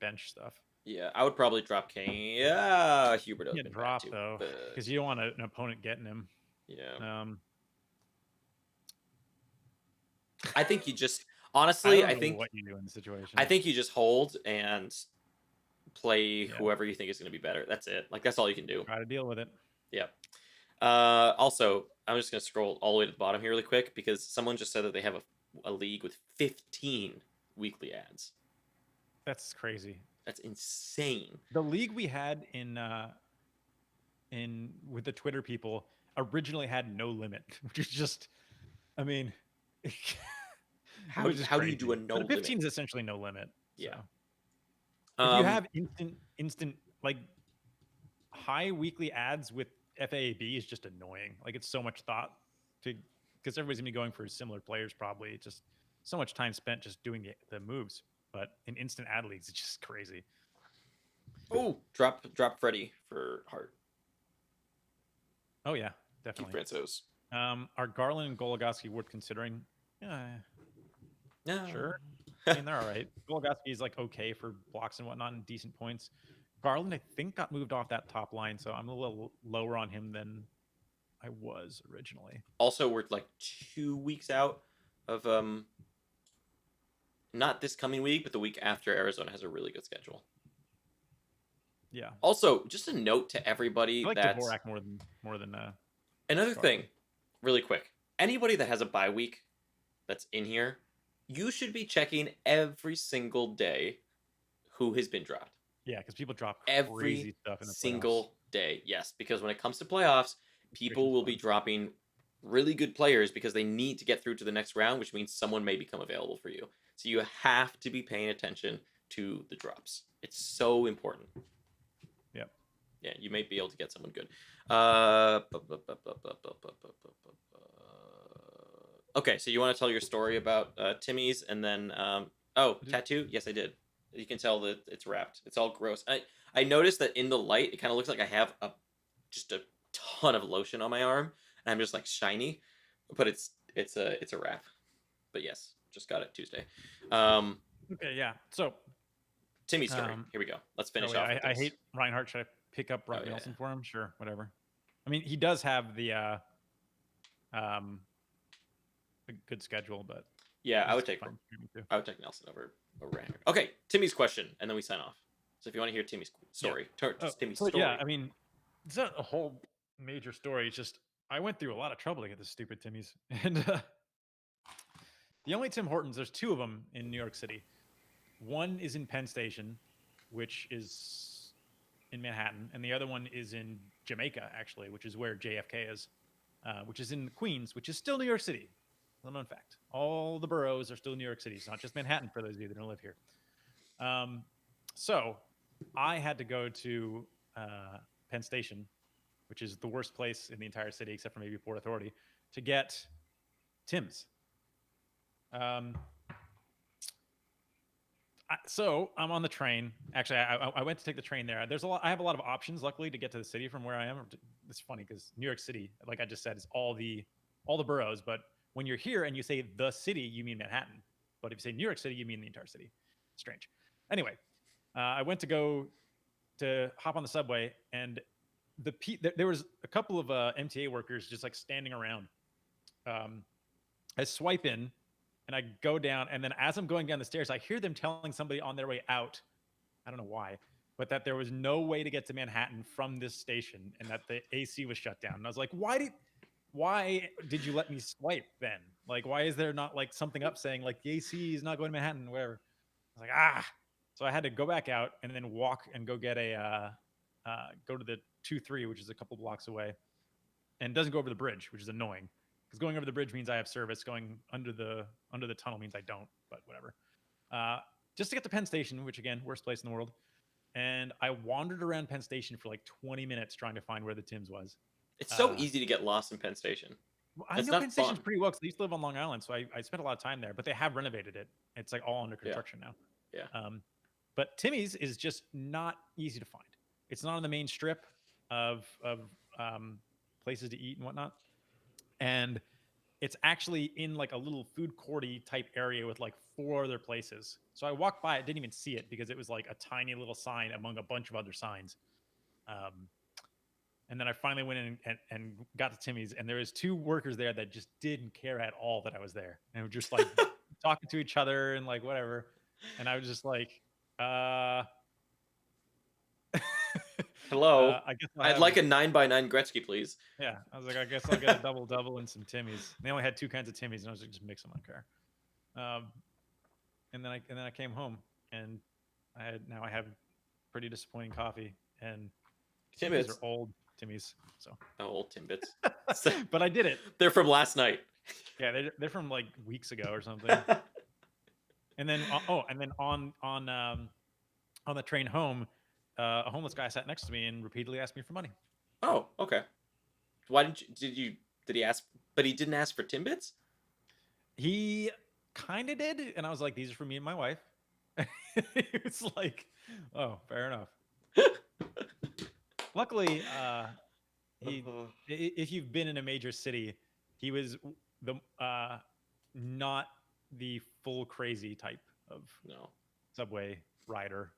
bench stuff. Yeah, I would probably drop Kane. Yeah, Huberto. Yeah, drop though, because you don't want an opponent getting him. Yeah. I think you just honestly, I think what you do in the situation. I think you just hold and play whoever you think is going to be better. That's it. Like, that's all you can do. Try to deal with it. Yeah. Also, I'm just going to scroll all the way to the bottom here really quick because someone just said that they have a league with 15 weekly ads. That's crazy. That's insane. The league we had in with the Twitter people originally had no limit, which is just, I mean, how do you do a no limit? 15 is essentially no limit. Yeah. So. If you have instant like high weekly ads with FAAB is just annoying. Like, it's so much thought because everybody's gonna be going for similar players probably. It's just so much time spent just doing the moves. But in instant ad leagues, it's just crazy. Oh, drop Freddie for Hart. Oh yeah, definitely. Keep Francouz. Are Garland and Goligoski worth considering? Yeah. Sure. I mean, they're all right. Goligoski is like okay for blocks and whatnot and decent points. Garland, I think, got moved off that top line, so I'm a little lower on him than I was originally. Also, we're like 2 weeks out of not this coming week, but the week after. Arizona has a really good schedule. Yeah. Also, just a note to everybody, I like Dvorak more than another thing, really quick. Anybody that has a bye week that's in here, you should be checking every single day who has been dropped. Yeah, because people drop every crazy stuff in the single day. Yes, because when it comes to playoffs, people will be dropping really good players because they need to get through to the next round, which means someone may become available for you. So you have to be paying attention to the drops. It's so important. Yep. Yeah, you may be able to get someone good. Okay, so you want to tell your story about Timmy's and then tattoo? Yes, I did. You can tell that it's wrapped. It's all gross. I noticed that in the light, it kind of looks like I have just a ton of lotion on my arm, and I'm just like shiny, but it's a wrap. But yes, just got it Tuesday. Okay, yeah. So Timmy's story. Here we go. Let's finish off. I hate Reinhardt. Should I pick up Brock Nelson for him? Sure, whatever. I mean, he does have the a good schedule, but yeah, I would take Nelson over Reinhardt. Okay, Timmy's question, and then we sign off. So if you want to hear Timmy's story, Timmy's story. Yeah, I mean, it's not a whole major story. It's just I went through a lot of trouble to get this stupid Timmy's, and the only Tim Hortons, there's two of them in New York City. One is in Penn Station, which is in Manhattan, and the other one is in Jamaica, actually, which is where JFK is, which is in Queens, which is still New York City. Little known fact. All the boroughs are still New York City. It's not just Manhattan for those of you that don't live here. So I had to go to Penn Station, which is the worst place in the entire city, except for maybe Port Authority, to get Tim's. So I'm on the train. Actually, I went to take the train there. I have a lot of options, luckily, to get to the city from where I am. It's funny because New York City, like I just said, is all the boroughs. But when you're here and you say the city, you mean Manhattan. But if you say New York City, you mean the entire city. Strange. Anyway, I went to go to hop on the subway, and there was a couple of MTA workers just like standing around. I swipe in, and I go down, and then as I'm going down the stairs, I hear them telling somebody on their way out, I don't know why, but that there was no way to get to Manhattan from this station, and that the AC was shut down. And I was like, why did you let me swipe then? Like, why is there not like something up saying like the AC is not going to Manhattan, whatever? I was like, So I had to go back out and then walk and go get go to the 2-3, which is a couple blocks away, and it doesn't go over the bridge, which is annoying. Because going over the bridge means I have service. Going under the tunnel means I don't. But whatever. Just to get to Penn Station, which again, worst place in the world. And I wandered around Penn Station for like 20 minutes trying to find where the Tim's was. It's so easy to get lost in Penn Station. I know Penn Station's pretty well because I used to live on Long Island, so I spent a lot of time there. But they have renovated it. It's like all under construction now. Yeah. But Timmy's is just not easy to find. It's not on the main strip of places to eat and whatnot. And it's actually in like a little food courty type area with like 4 other places. So I walked by, I didn't even see it because it was like a tiny little sign among a bunch of other signs. And then I finally went in and got to Timmy's, and there was 2 workers there that just didn't care at all that I was there, and were just like talking to each other and like whatever. And I was just like, hello. I guess I'd like a 9x9 Gretzky, please. Yeah, I was like, I guess I'll get a double and some Timmy's. They only had 2 kinds of Timmy's, and I was like, just mix them on car. And then I came home, and I have pretty disappointing coffee, and Timbits are old Timmy's. So old Timbits. But I did it. They're from last night. Yeah, they're from like weeks ago or something. And then on the train home, a homeless guy sat next to me and repeatedly asked me for money. Oh, okay. Why did he ask? But he didn't ask for Timbits? He kind of did, and I was like, "These are for me and my wife." It's like, oh, fair enough. Luckily, if you've been in a major city, he was not the full crazy type of subway rider.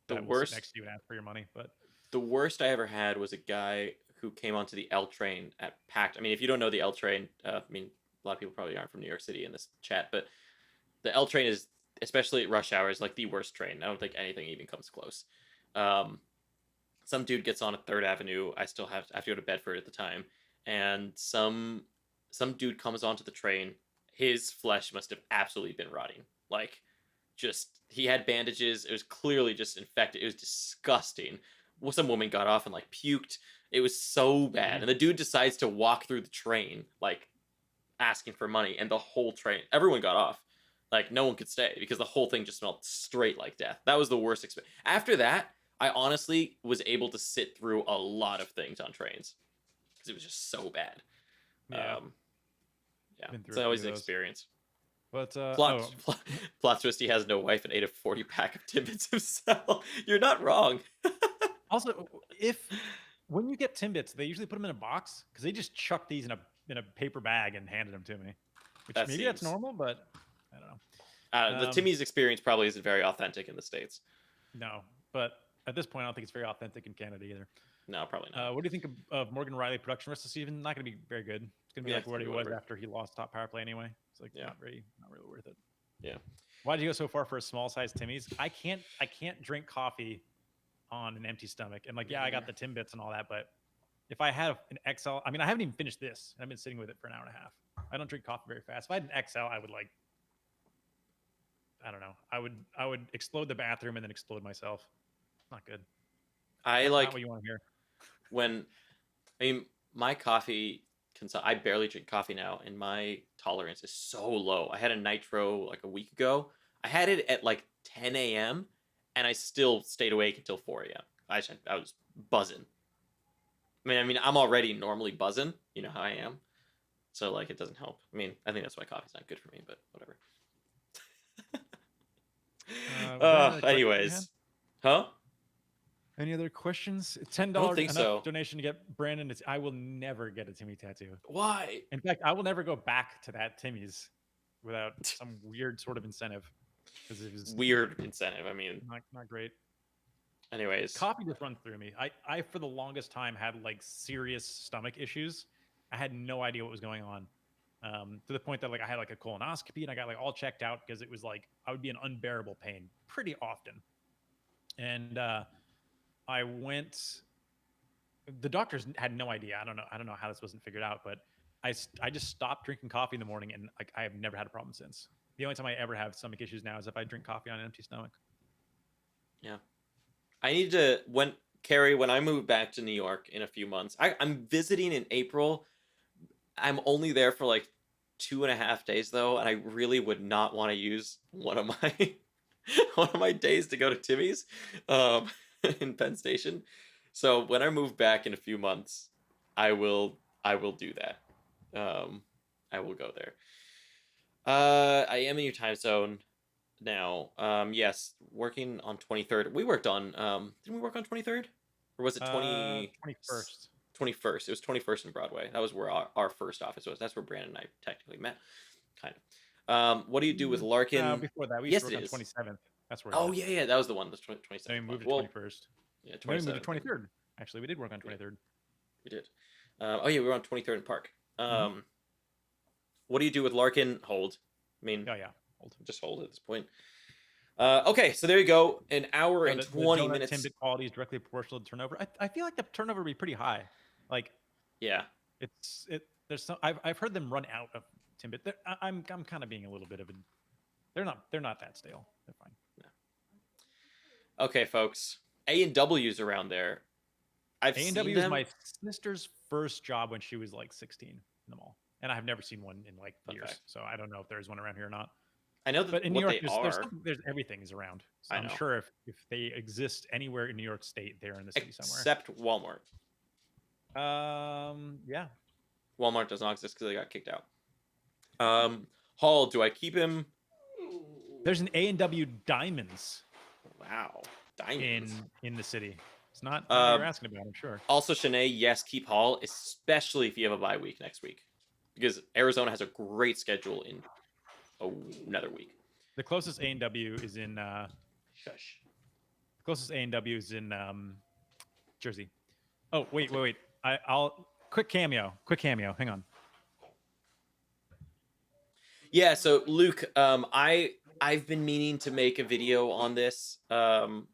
The worst next to you and ask for your money, but the worst I ever had was a guy who came onto the L train at packed. I mean, if you don't know the L train, I mean, a lot of people probably aren't from New York City in this chat, but the L train is, especially at rush hour, is like the worst train. I don't think anything even comes close. Some dude gets on at 3rd Avenue. I have to go to Bedford at the time, and some dude comes onto the train. His flesh must have absolutely been rotting. Like, just, he had bandages. It was clearly just infected. It was disgusting. Well, some woman got off and like puked. It was so bad. And the dude decides to walk through the train, like asking for money, and the whole train, everyone got off. Like, no one could stay because the whole thing just smelled straight like death. That was the worst experience. After that, I honestly was able to sit through a lot of things on trains because it was just so bad. Yeah. It's always an experience. But plot twist: he has no wife and ate a 40-pack of Timbits himself. You're not wrong. Also, when you get Timbits, they usually put them in a box because they just chuck these in a paper bag and handed them to me. Which that's normal, but I don't know. The Timmy's experience probably isn't very authentic in the States. No, but at this point, I don't think it's very authentic in Canada either. No, probably not. What do you think of Morgan Riley production rest of the season? Not going to be very good. It's going to be like what he was after he lost top power play anyway. It's like not really worth it. Yeah. Why did you go so far for a small size Timmy's? I can't drink coffee on an empty stomach. And like, I got the Timbits and all that, but if I had an XL, I mean, I haven't even finished this. I've been sitting with it for an hour and a half. I don't drink coffee very fast. If I had an XL, I would like, I don't know. I would explode the bathroom and then explode myself. Not good. I Not what you want to hear. when I mean my coffee I barely drink coffee now, and my tolerance is so low. I had a nitro like a week ago. I had it at like 10 a.m. and I still stayed awake until 4 a.m. I was buzzing. I mean, I'm already normally buzzing. You know how I am. So like, it doesn't help. I mean, I think that's why coffee's not good for me, but whatever. Anyways, huh? Any other questions? $10 don't think enough so. donation to get Brandon. I will never get a Timmy tattoo. Why? In fact, I will never go back to that Timmy's without some weird sort of incentive. Because it was weird incentive. I mean, not great. Anyways, coffee just runs through me. I for the longest time had like serious stomach issues. I had no idea what was going on. To the point that like I had like a colonoscopy and I got like all checked out because it was like I would be in unbearable pain pretty often. And I went. The doctors had no idea. I don't know how this wasn't figured out, but I just stopped drinking coffee in the morning, and like I have never had a problem since. The only time I ever have stomach issues now is if I drink coffee on an empty stomach. Yeah, I need to when I move back to New York in a few months. I'm visiting in April. I'm only there for like 2.5 days though, and I really would not want to use one of my days to go to Timmy's in Penn Station. So when I move back in a few months, I will do that. I will go there. I am in your time zone now. Yes, working on 23rd. We worked on didn't we work on 23rd? Or was it 21st? 21st. It was 21st in Broadway. That was where our first office was. That's where Brandon and I technically met. Kind of. What do you do with Larkin? Before that, we used to work on 27th. That's where. Oh yeah, that was the one. That's 27th. Then we moved to 21st. Yeah, 27th. Then we moved to 23rd. Actually, we did work on 23rd. We did. Oh yeah, we were on 23rd and Park. What do you do with Larkin? Hold. I mean, yeah, hold. Just hold at this point. Okay, so there you go. An hour and 20 minutes. Timbit quality is directly proportional to turnover. I feel like the turnover would be pretty high. Like, yeah, there's some. I've heard them run out of Timbit. I'm kind of being a little bit of a. They're not that stale. They're fine. No. Okay, folks. A&W's around there. A&W was my sister's first job when she was like 16 in the mall, and I have never seen one in like years. So I don't know if there's one around here or not. I know that, but in New York, there's everything is around. So I'm sure if they exist anywhere in New York State, they're in the city somewhere. Except Walmart. Yeah. Walmart does not exist because they got kicked out. Hall, do I keep him? There's an A&W Diamonds. Wow, Diamonds in the city. It's not what you're asking about, I'm sure. Also, Shanae, yes, keep Hall, especially if you have a bye week next week, because Arizona has a great schedule in another week. The closest A&W is in Shush. The closest A&W is in Jersey. Oh, wait. I'll quick cameo. Hang on. Yeah, so Luke, I've been meaning to make a video on this. I'm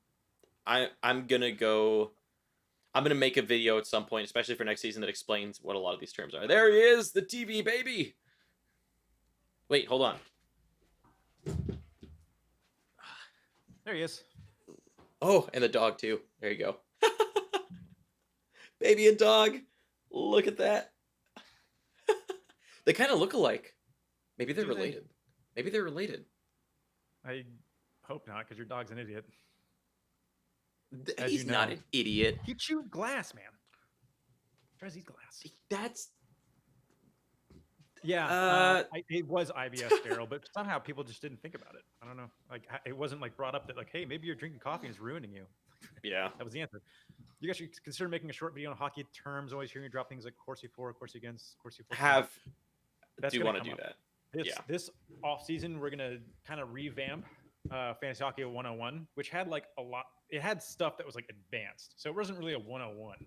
gonna make a video at some point, especially for next season, that explains what a lot of these terms are. There he is, the TV baby. Wait, hold on. There he is. Oh, and the dog too. There you go. Baby and dog. Look at that. They kind of look alike. Maybe they're related. I hope not, because your dog's an idiot. He's not an idiot. He chewed glass, man. Tries to eat glass. That's... Yeah, it was IBS, Daryl, but somehow people just didn't think about it. I don't know. Like, it wasn't like brought up that like, hey, maybe you're drinking coffee and it's ruining you. Yeah, that was the answer. You guys should consider making a short video on hockey terms. Always hearing you drop things like Corsi for, Corsi against, Corsi for. Do you want to do that? This off season, we're gonna kind of revamp Fantasy Hockey 101, which had like a lot. It had stuff that was like advanced, so it wasn't really a 101.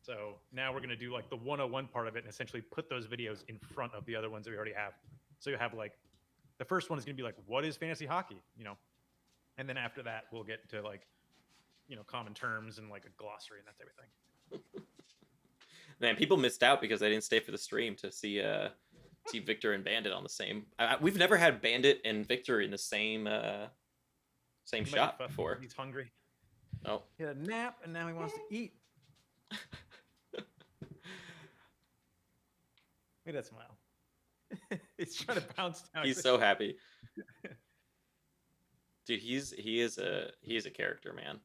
So now we're going to do like the 101 part of it and essentially put those videos in front of the other ones that we already have. So you have like, the first one is going to be like, what is fantasy hockey? And then after that, we'll get to like, common terms and like a glossary and that type of thing. Man, people missed out because they didn't stay for the stream to see Victor and Bandit on the same. We've never had Bandit and Victor in the same shot before. He's hungry. Oh. He had a nap and now he wants to eat. Look at that smile. He's trying to bounce down. He's so happy. Dude, he is a character, man.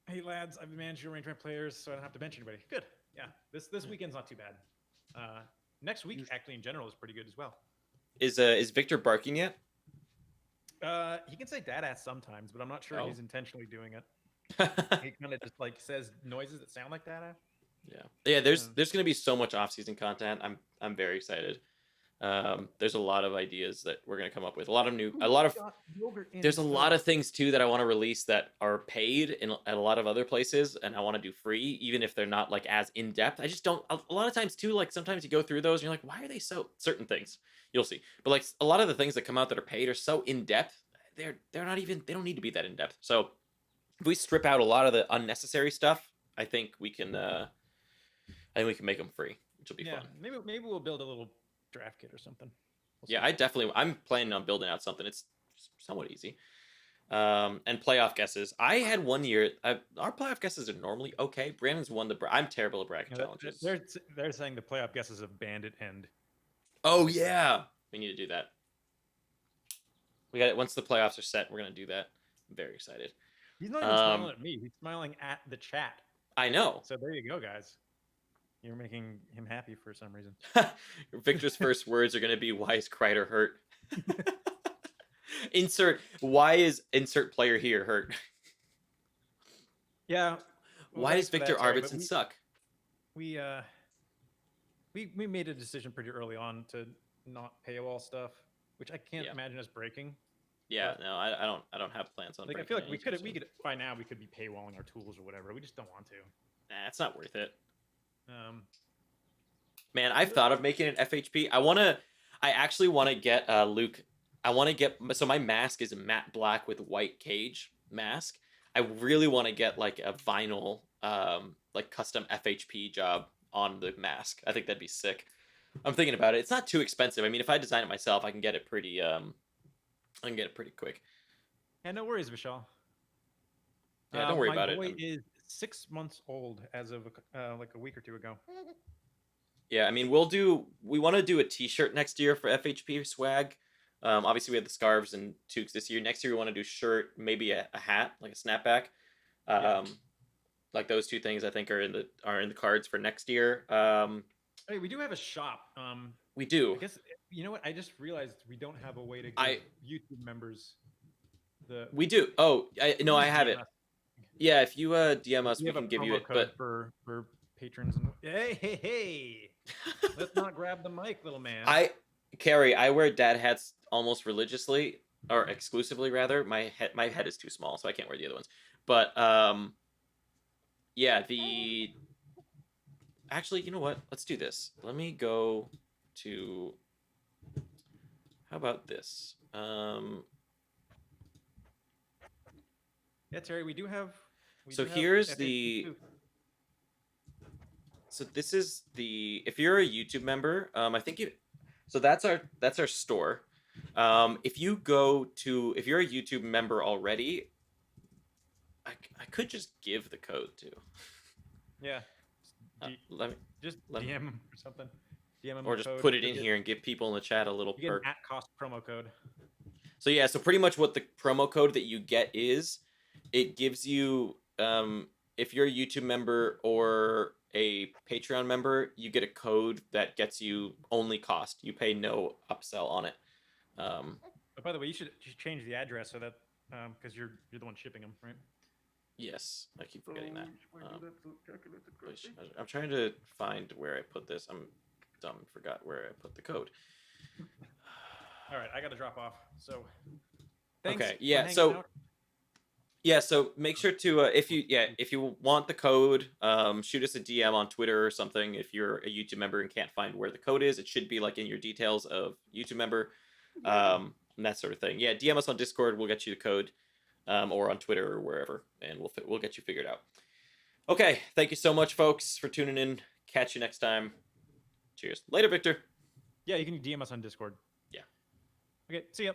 Hey lads, I've managed to arrange my players so I don't have to bench anybody. Good. Yeah. This weekend's not too bad. Next week actually in general is pretty good as well. Is Victor barking yet? He can say dad ass sometimes, but I'm not sure he's intentionally doing it. He kind of just like says noises that sound like dad ass. Yeah. There's gonna be so much off-season content. I'm very excited. There's a lot of ideas that we're gonna come up with. There's a lot of things too that I want to release that are paid at a lot of other places, and I want to do free, even if they're not like as in depth. I just don't. A lot of times too, like sometimes you go through those and you're like, why are they so certain things? You'll see, but like a lot of the things that come out that are paid are so in depth. They're not even. They don't need to be that in depth. So if we strip out a lot of the unnecessary stuff, I think we can. I think we can make them free, which will be fun. Maybe we'll build a little draft kit or something. I'm planning on building out something. It's somewhat easy. And playoff guesses. I had one year. Our playoff guesses are normally okay. Brandon's won I'm terrible at bracket challenges. They're saying the playoff guesses of Bandit and. Oh yeah, we need to do that. We got it. Once the playoffs are set, we're gonna do that. I'm very excited. He's not even smiling at me. He's smiling at the chat. I know. So there you go, guys. You're making him happy for some reason. Victor's first words are going to be, why is Kreider hurt? Why is insert player here hurt? Yeah. Why does Victor Arvidsson suck? We made a decision pretty early on to not paywall stuff, which I can't imagine us breaking. Yeah, no, I don't have plans on. Like I feel like we could by now we could be paywalling our tools or whatever. We just don't want to. Nah, it's not worth it. Man, I've thought of making an FHP. I actually want to get Luke. So my mask is a matte black with white cage mask. I really want to get like a vinyl, like custom FHP job on the mask. I think that'd be sick. I'm thinking about it. It's not too expensive. I mean, if I design it myself, I can get it pretty. I can get it pretty quick. Yeah, no worries, Vishal. Yeah, don't worry about it. My boy is 6 months old as of like a week or two ago. Yeah, I mean, we want to do a t-shirt next year for FHP swag. Obviously we had the scarves and toques this year. Next year we want to do shirt, maybe a hat, like a snapback. Like those two things I think are in the cards for next year. Hey, we do have a shop. We do. I guess you know what? I just realized we don't have a way to give YouTube members We do. Oh, I have it. Yeah, if you DM us, we can give you it. But for patrons. Hey! Let's not grab the mic, little man. Carrie, I wear dad hats almost religiously, or exclusively rather. My head is too small, so I can't wear the other ones. But yeah, actually, you know what? Let's do this. Let me go to. How about this? Yeah, Terry, we do have. So here's the. So this is the. If you're a YouTube member, I think you. So that's our store. If you're a YouTube member already, I could just give the code to. Yeah. Let me DM him or something. DM him or just put it in here and give people in the chat a little perk. At cost promo code. So yeah, so pretty much what the promo code that you get is, it gives you if you're a YouTube member or a Patreon member, you get a code that gets you only cost. You pay no upsell on it. But by the way, you should change the address so that because you're the one shipping them, right? Yes, I keep forgetting that. I'm trying to find where I put this. I'm dumb and forgot where I put the code. All right, I got to drop off. So thanks. Okay, yeah. So make sure to if you want the code, shoot us a DM on Twitter or something. If you're a YouTube member and can't find where the code is, it should be like in your details of YouTube member, and that sort of thing. Yeah, DM us on Discord. We'll get you the code, or on Twitter or wherever, and we'll get you figured out. Okay, thank you so much, folks, for tuning in. Catch you next time. Cheers. Later, Victor. Yeah, you can DM us on Discord. Yeah. Okay, see ya.